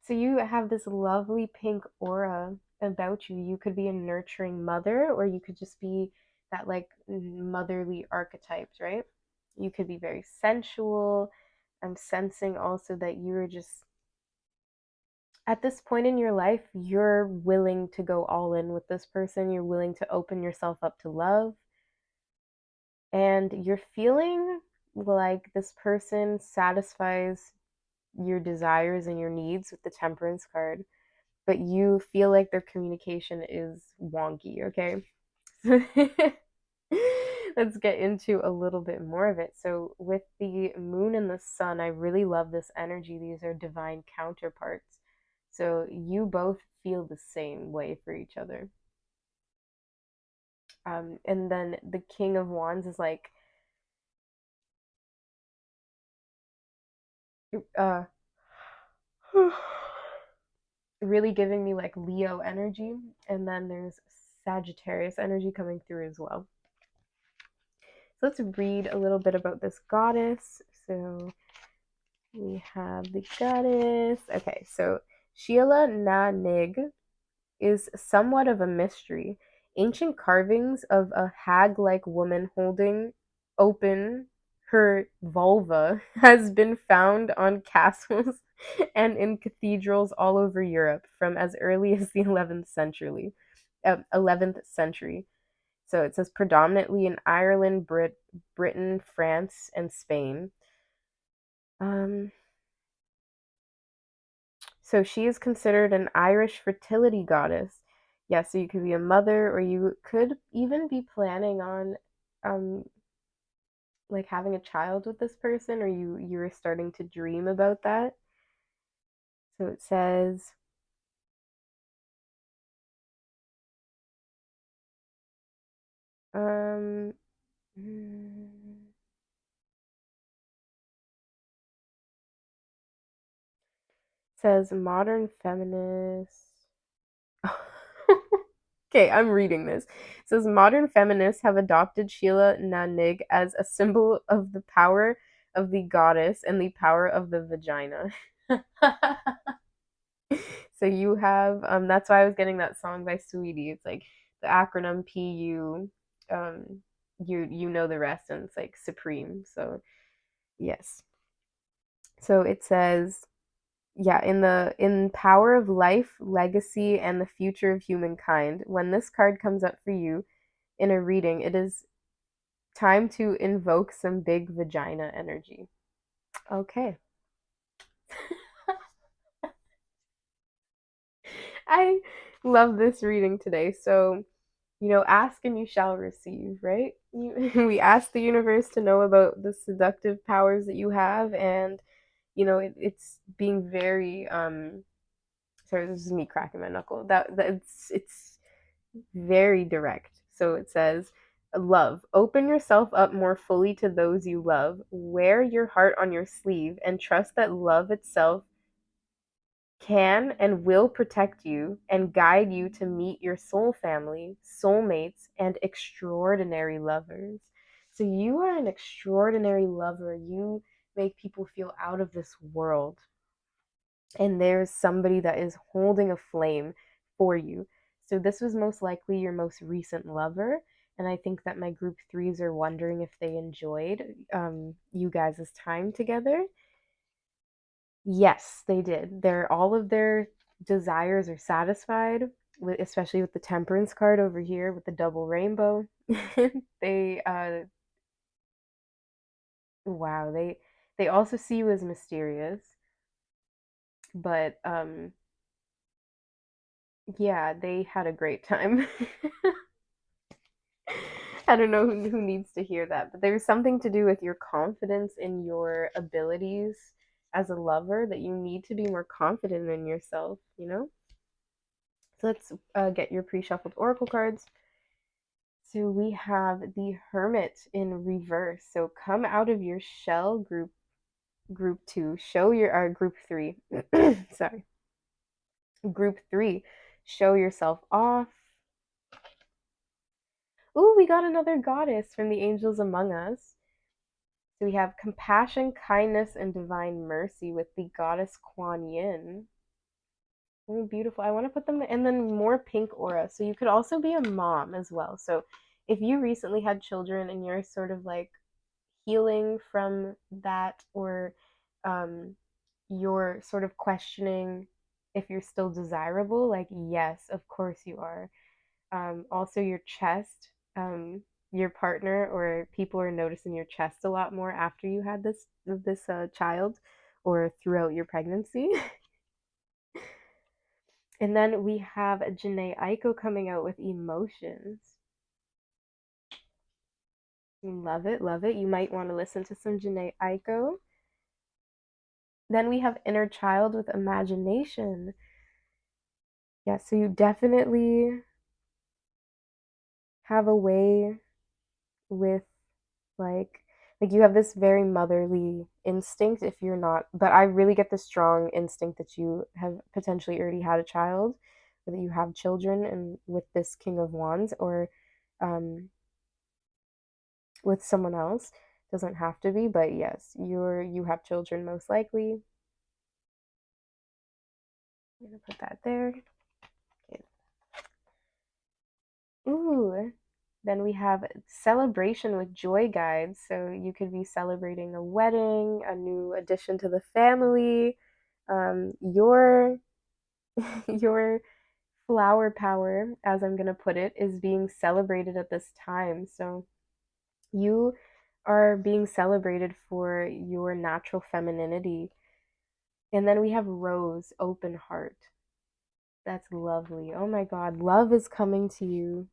So you have this lovely pink aura about you. You could be a nurturing mother, or you could just be that like motherly archetypes, right? You could be very sensual. I'm sensing also that you're just at this point in your life, you're willing to go all in with this person. You're willing to open yourself up to love. And you're feeling like this person satisfies your desires and your needs with the Temperance card, but you feel like their communication is wonky, okay? Let's get into a little bit more of it. So, with the moon and the sun, I really love this energy. These are divine counterparts. So, you both feel the same way for each other. And then the King of Wands is like, uh, really giving me like Leo energy. And then there's Sagittarius energy coming through as well. So let's read a little bit about this goddess. So we have the goddess. Okay, so Sheila Na Nig is somewhat of a mystery. Ancient carvings of a hag-like woman holding open her vulva has been found on castles and in cathedrals all over Europe from as early as the 11th century. 11th century. So it says predominantly in Ireland, Britain, France, and Spain. So she is considered an Irish fertility goddess. Yeah, so you could be a mother, or you could even be planning on um like having a child with this person, or you're starting to dream about that. So it says um says modern feminists. Okay, I'm reading this. It says modern feminists have adopted Sheila Nanig as a symbol of the power of the goddess and the power of the vagina. So you have that's why I was getting that song by Sweetie. It's like the acronym PU. you know the rest, and it's like supreme. So yes. So it says, yeah, in power of life, legacy, and the future of humankind, when this card comes up for you in a reading, it is time to invoke some big vagina energy. Okay. I love this reading today. So, ask and you shall receive, right? We ask the universe to know about the seductive powers that you have, and it's being very sorry, this is me cracking my knuckle. That it's very direct. So it says, love, open yourself up more fully to those you love. Wear your heart on your sleeve and trust that love itself can and will protect you and guide you to meet your soul family, soulmates, and extraordinary lovers. So you are an extraordinary lover. You make people feel out of this world. And there's somebody that is holding a flame for you. So this was most likely your most recent lover. And I think that my group threes are wondering if they enjoyed you guys' time together. Yes, they did. All of their desires are satisfied, especially with the temperance card over here with the double rainbow. they wow, they also see you as mysterious, but yeah, they had a great time. I don't know who needs to hear that, but there's something to do with your confidence in your abilities as a lover that you need to be more confident in yourself. So let's get your pre-shuffled oracle cards. So we have the Hermit in reverse. So come out of your shell, group two. Show your group three. Sorry, group three. Show yourself off. Ooh, we got another goddess from the angels among us. So we have compassion, kindness, and divine mercy with the goddess Kuan Yin. Oh, beautiful. I want to put them, and then more pink aura. So you could also be a mom as well. So if you recently had children and you're sort of like healing from that, or um, you're sort of questioning if you're still desirable, like, yes, of course you are. Also, your chest, your partner or people are noticing your chest a lot more after you had this child or throughout your pregnancy. And then we have Janae Aiko coming out with emotions. Love it, love it. You might want to listen to some Janae Aiko. Then we have inner child with imagination. Yeah, so you definitely have a way with like you have this very motherly instinct if you're not, but I really get the strong instinct that you have potentially already had a child, or that you have children, and with this King of Wands, or um with someone else. Doesn't have to be, but yes, you have children most likely. I'm gonna put that there. Okay. Ooh, then we have celebration with joy guides. So you could be celebrating a wedding, a new addition to the family. Your your flower power, as I'm gonna put it, is being celebrated at this time. So you are being celebrated for your natural femininity. And then we have rose, open heart. That's lovely. Oh my God, love is coming to you.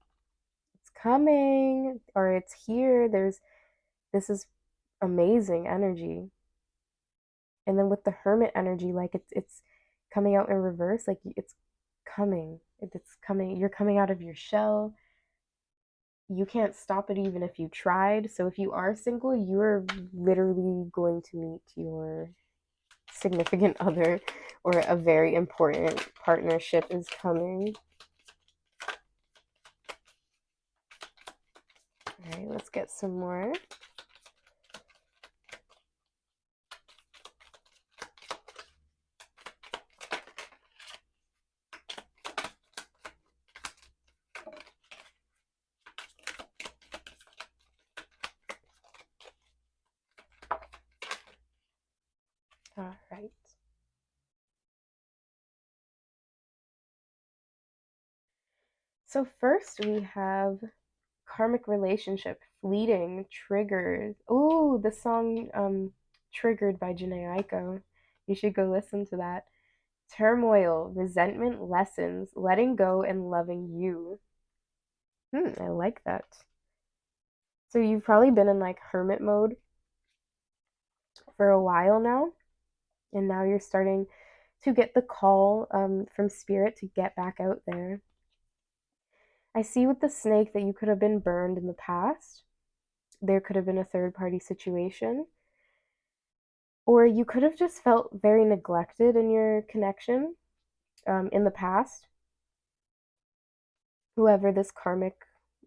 It's coming, or it's here. This is amazing energy. And then with the hermit energy, like it's coming out in reverse, like it's coming. It's coming. You're coming out of your shell. You can't stop it even if you tried. So if you are single, you're literally going to meet your significant other, or a very important partnership is coming. All right, let's get some more. right. So first we have karmic relationship, fleeting, triggers. Oh, the song Triggered by Janae Aiko. You should go listen to that. Turmoil, resentment, lessons, letting go and loving you. I like that. So you've probably been in like hermit mode for a while now, and now you're starting to get the call from spirit to get back out there. I see with the snake that you could have been burned in the past. There could have been a third party situation, or you could have just felt very neglected in your connection in the past. Whoever this karmic,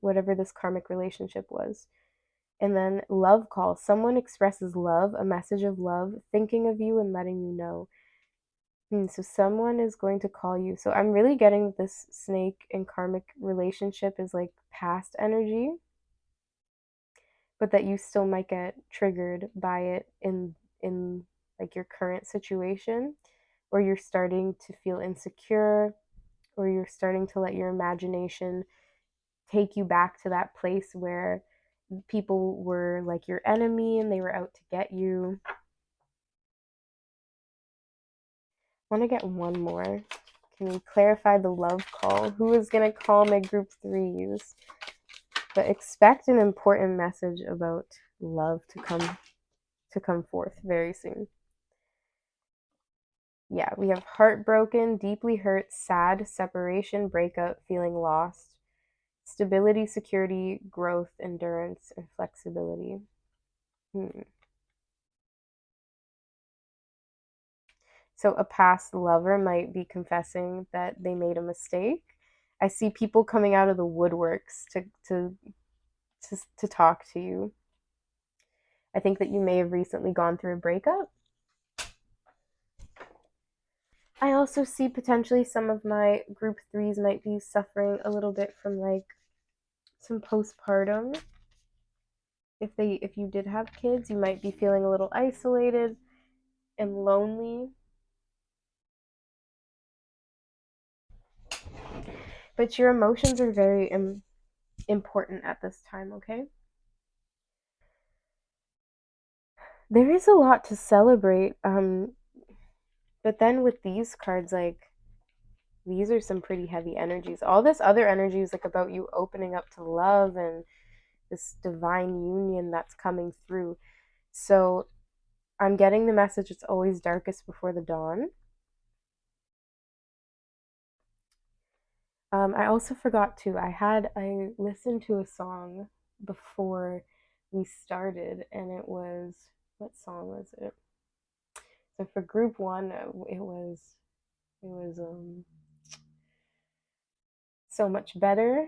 whatever this karmic relationship was. And then love call. Someone expresses love, a message of love, thinking of you and letting you know. So someone is going to call you. So I'm really getting this snake and karmic relationship is like past energy, but that you still might get triggered by it in like your current situation, or you're starting to feel insecure, or you're starting to let your imagination take you back to that place where people were like your enemy and they were out to get you. I want to get one more. Can we clarify the love call? Who is going to call my group threes? But expect an important message about love to come forth very soon. Yeah, we have heartbroken, deeply hurt, sad, separation, breakup, feeling lost, stability, security, growth, endurance, and flexibility. So a past lover might be confessing that they made a mistake. I see people coming out of the woodworks to talk to you. I think that you may have recently gone through a breakup. I also see potentially some of my group threes might be suffering a little bit from like some postpartum. If you did have kids, you might be feeling a little isolated and lonely. But your emotions are very important at this time, okay? There is a lot to celebrate. But then with these cards, like these are some pretty heavy energies. All this other energy is like about you opening up to love and this divine union that's coming through. So I'm getting the message it's always darkest before the dawn. I also forgot to. I listened to a song before we started, and it was, what song was it? So for group one, it was So Much Better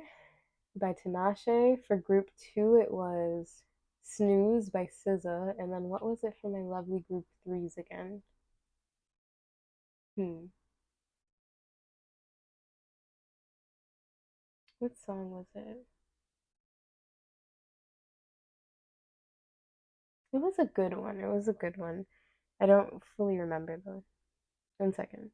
by Tinashe. For group two, it was Snooze by SZA. And then what was it for my lovely group threes again? What song was it? It was a good one. It was a good one. I don't fully remember though. 1 second.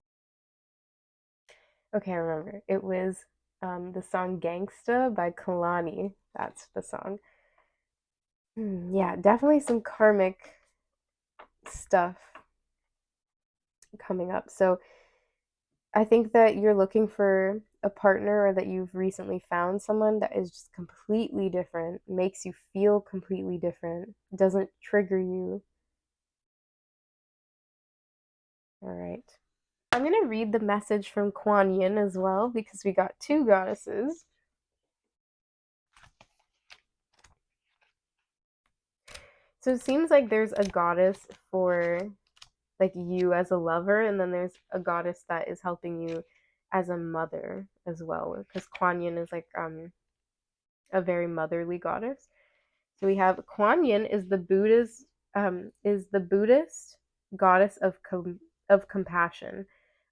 Okay, I remember. It was the song Gangsta by Kalani. That's the song. Yeah, definitely some karmic stuff coming up. So I think that you're looking for a partner or that you've recently found someone that is just completely different, makes you feel completely different, doesn't trigger you. All right. I'm going to read the message from Kuan Yin as well because we got two goddesses. So it seems like there's a goddess for like you as a lover, and then there's a goddess that is helping you as a mother as well, because Kuan Yin is like a very motherly goddess. So we have Kuan Yin is the Buddhist goddess of compassion,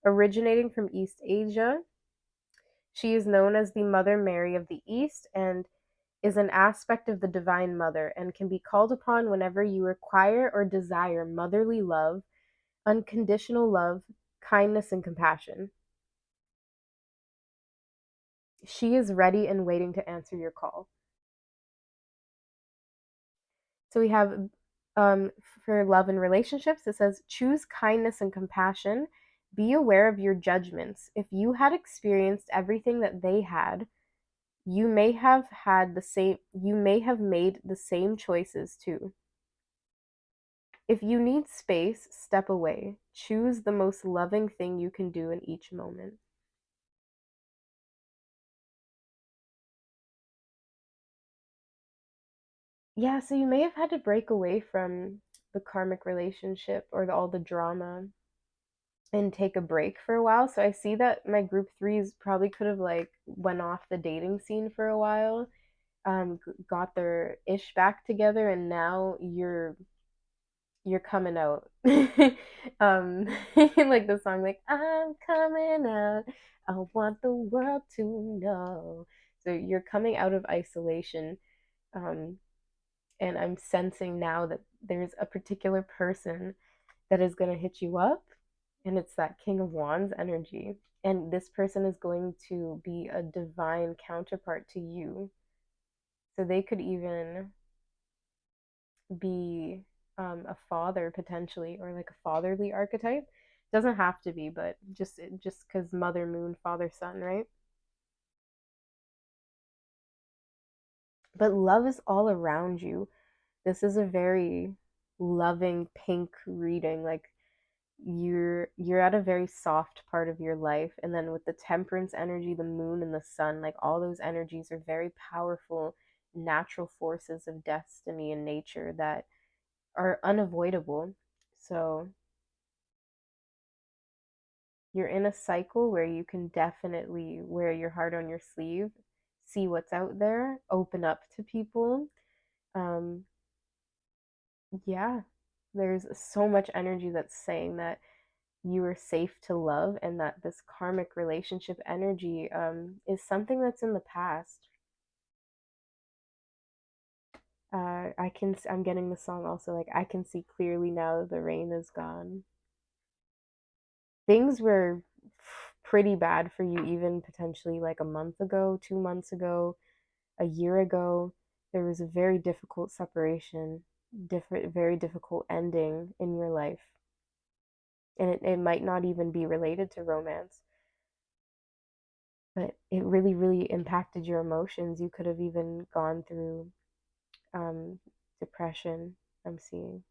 originating from East Asia. She is known as the Mother Mary of the East and is an aspect of the Divine Mother and can be called upon whenever you require or desire motherly love, unconditional love, kindness, and compassion. She is ready and waiting to answer your call. So we have um, for love and relationships, it says choose kindness and compassion. Be aware of your judgments. If you had experienced everything that they had, you may have made the same choices too. If you need space, step away. Choose the most loving thing you can do in each moment. Yeah, so you may have had to break away from the karmic relationship or all the drama and take a break for a while. So I see that my group threes probably could have like went off the dating scene for a while, got their ish back together, and now you're coming out. Like the song, like I'm coming out. I want the world to know. So you're coming out of isolation, um, and I'm sensing now that there's a particular person that is going to hit you up, and it's that King of Wands energy. And this person is going to be a divine counterpart to you. So they could even be a father potentially, or like a fatherly archetype. Doesn't have to be, but just because Mother Moon, Father Son, right? But love is all around you. This is a very loving pink reading. Like you're at a very soft part of your life, and then with the temperance energy, the moon and the sun, like all those energies are very powerful natural forces of destiny and nature that are unavoidable. So you're in a cycle where you can definitely wear your heart on your sleeve, see what's out there, open up to people. um yeah, there's so much energy that's saying that you are safe to love, and that this karmic relationship energy is something that's in the past. I'm getting the song also, like I can see clearly now that the rain is gone. Things were pretty bad for you even potentially like a month ago, 2 months ago, a year ago. There was a very difficult separation, very difficult ending in your life, and it might not even be related to romance, but it really, really impacted your emotions. You could have even gone through um, depression, I'm seeing.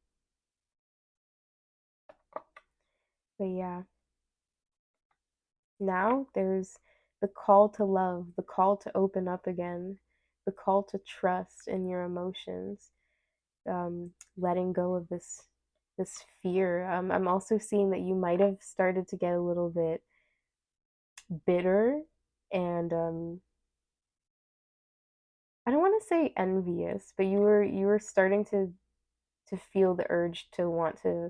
But yeah, now there's the call to love, the call to open up again, the call to trust in your emotions, letting go of this fear. I'm also seeing that you might have started to get a little bit bitter and I don't want to say envious, but you were starting to feel the urge to want to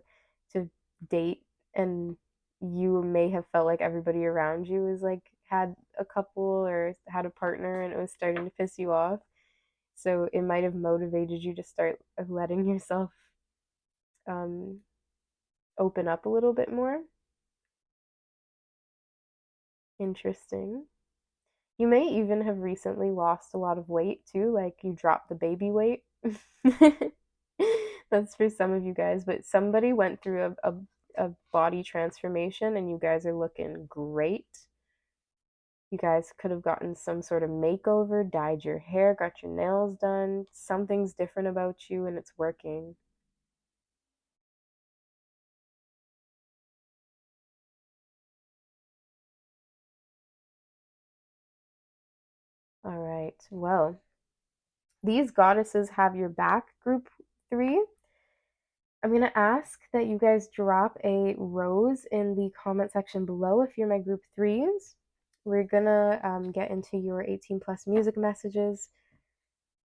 date, and you may have felt like everybody around you was like had a couple or had a partner, and it was starting to piss you off. So it might have motivated you to start letting yourself um, open up a little bit more. Interesting. You may even have recently lost a lot of weight too, like you dropped the baby weight. That's for some of you guys, but somebody went through a body transformation and you guys are looking great. You guys could have gotten some sort of makeover, dyed your hair, got your nails done. Something's different about you and it's working. All right. Well, these goddesses have your back, group three. I'm going to ask that you guys drop a rose in the comment section below if you're my group threes. We're going to get into your 18 plus music messages.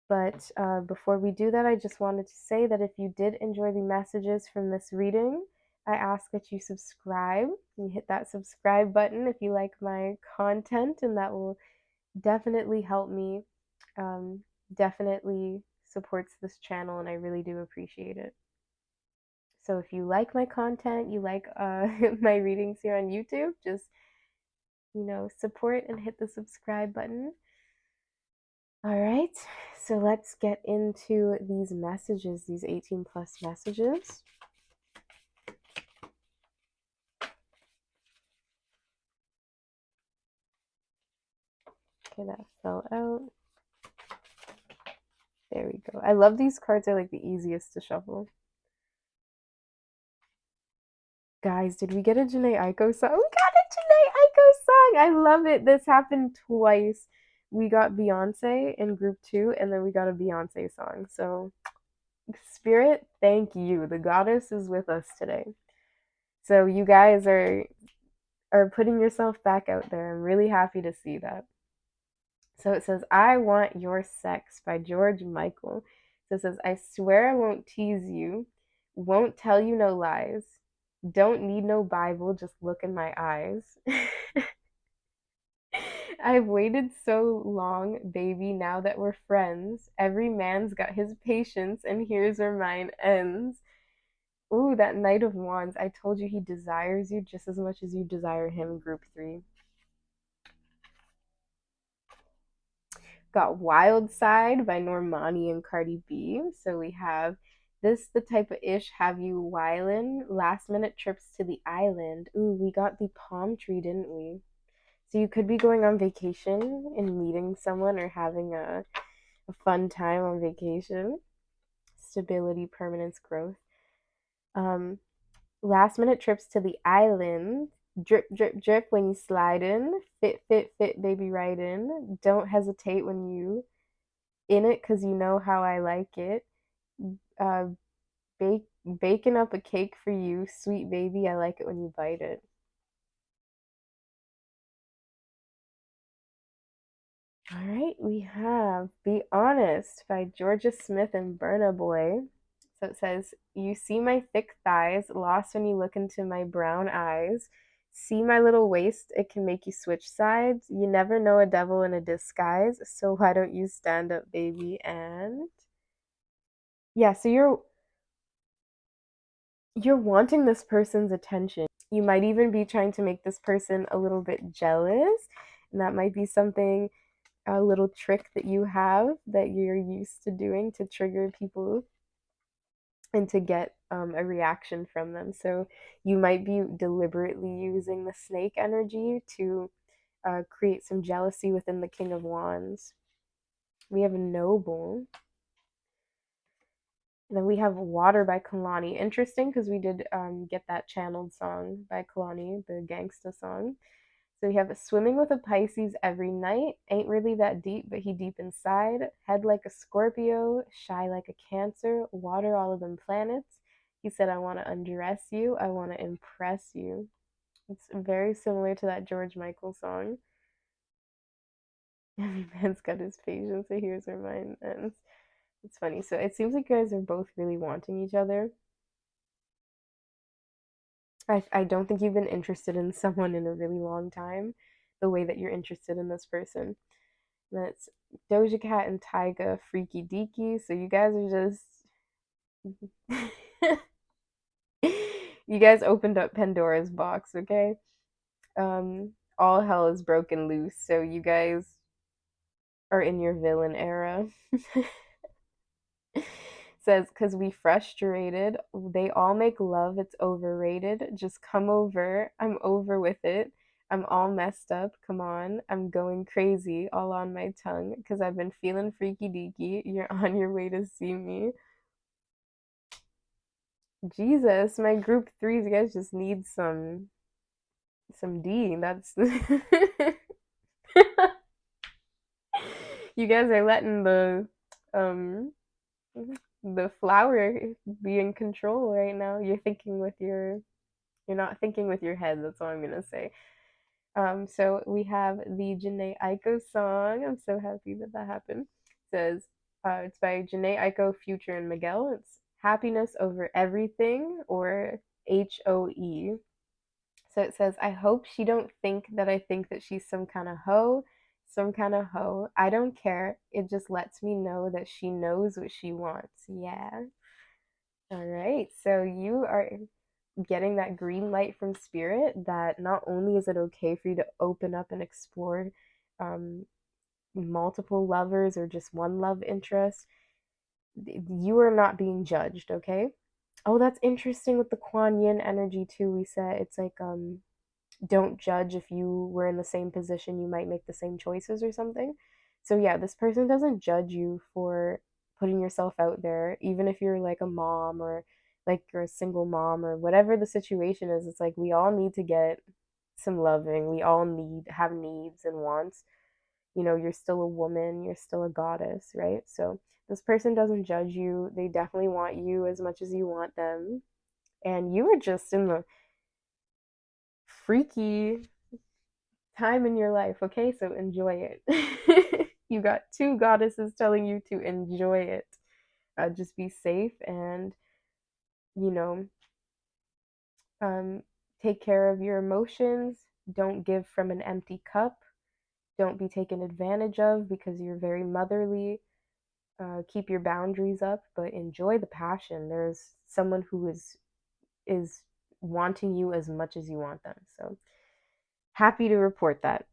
But before we do that, I just wanted to say that if you did enjoy the messages from this reading, I ask that you subscribe. You hit that subscribe button if you like my content, and that will definitely help me. Um, Definitely supports this channel, and I really do appreciate it. So if you like my content, you like my readings here on YouTube, just, support and hit the subscribe button. All right, so let's get into these messages, these 18 plus messages. Okay, that fell out. There we go. I love these cards. Are like the easiest to shuffle. Guys, did we get a Jhené Aiko song? We got a Jhené Aiko song. I love it. This happened twice. We got Beyonce in group 2, and then we got a Beyonce song. So, Spirit, thank you. The goddess is with us today. So you guys are putting yourself back out there. I'm really happy to see that. So it says, I Want Your Sex by George Michael. So it says, I swear I won't tease you, won't tell you no lies, don't need no Bible, just look in my eyes. I've waited so long, baby, now that we're friends. Every man's got his patience, and here's where mine ends. Ooh, that Knight of Wands. I told you he desires you just as much as you desire him, group 3. Got Wild Side by Normani and Cardi B. So we have this the type of ish have you wildin', last minute trips to the island. Ooh, we got the palm tree, didn't we? So you could be going on vacation and meeting someone or having a fun time on vacation. Stability, permanence, growth. Last minute trips to the island. Drip, drip, drip when you slide in. Fit, fit, fit, baby, right in. Don't hesitate when you in it because you know how I like it. Uh, baking up a cake for you, sweet baby. I like it when you bite it. All right, we have Be Honest by Georgia Smith and Burna Boy. So it says, You see my thick thighs, lost when you look into my brown eyes. See my little waist, it can make you switch sides. You never know a devil in a disguise, so why don't you stand up, baby? And yeah, so you're wanting this person's attention. You might even be trying to make this person a little bit jealous, and that might be something, a little trick that you have that you're used to doing to trigger people and to get a reaction from them. So you might be deliberately using the snake energy to create some jealousy within the King of Wands. We have Noble. And then we have Water by Kalani. Interesting because we did get that channeled song by Kalani, the gangsta song. So we have Swimming with a Pisces every night. Ain't really that deep, but he deep inside. Head like a Scorpio, shy like a Cancer. Water all of them planets. He said, I want to undress you. I want to impress you. It's very similar to that George Michael song. Every man's got his patience, so here's where mine ends. It's funny. So it seems like you guys are both really wanting each other. I don't think you've been interested in someone in a really long time, the way that you're interested in this person. And then it's Doja Cat and Tyga, Freaky Deaky. So you guys are just. You guys opened up Pandora's box, okay? All hell is broken loose. So you guys are in your villain era. Says, because we frustrated, they all make love, it's overrated. Just come over, I'm over with it. I'm all messed up, come on. I'm going crazy, all on my tongue, because I've been feeling freaky deaky. You're on your way to see me. Jesus, my group 3s, you guys just need some D. That's you guys are letting um the flower be in control right now. You're not thinking with your head. That's all I'm gonna say. So we have the Jhené Aiko song. I'm so happy that that happened. It says it's by Jhené Aiko, Future, and Miguel. It's Happiness Over Everything, or HOE. So it says, I hope she don't think that I think that she's some kind of hoe. Some kind of hoe. I don't care. It just lets me know that she knows what she wants. Yeah. All right. So you are getting that green light from spirit that not only is it okay for you to open up and explore um, multiple lovers or just one love interest, you are not being judged, okay? Oh, that's interesting with the Kuan Yin energy too. We said it's like don't judge. If you were in the same position, you might make the same choices or something. So yeah, this person doesn't judge you for putting yourself out there, even if you're like a mom or like you're a single mom or whatever the situation is. It's like we all need to get some loving. We all need have needs and wants. You're still a woman, you're still a goddess, right? So this person doesn't judge you. They definitely want you as much as you want them. And you are just in the freaky time in your life, okay? So enjoy it. You got two goddesses telling you to enjoy it. Just be safe and, you know, um, take care of your emotions. Don't give from an empty cup. Don't be taken advantage of because you're very motherly. Keep your boundaries up, but enjoy the passion. There's someone who is wanting you as much as you want them. So happy to report that.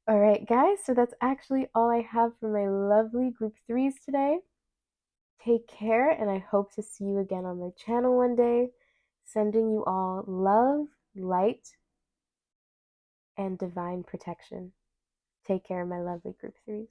All right, guys. So that's actually all I have for my lovely group threes today. Take care, and I hope to see you again on my channel one day. Sending you all love, light, and divine protection. Take care, my lovely group threes.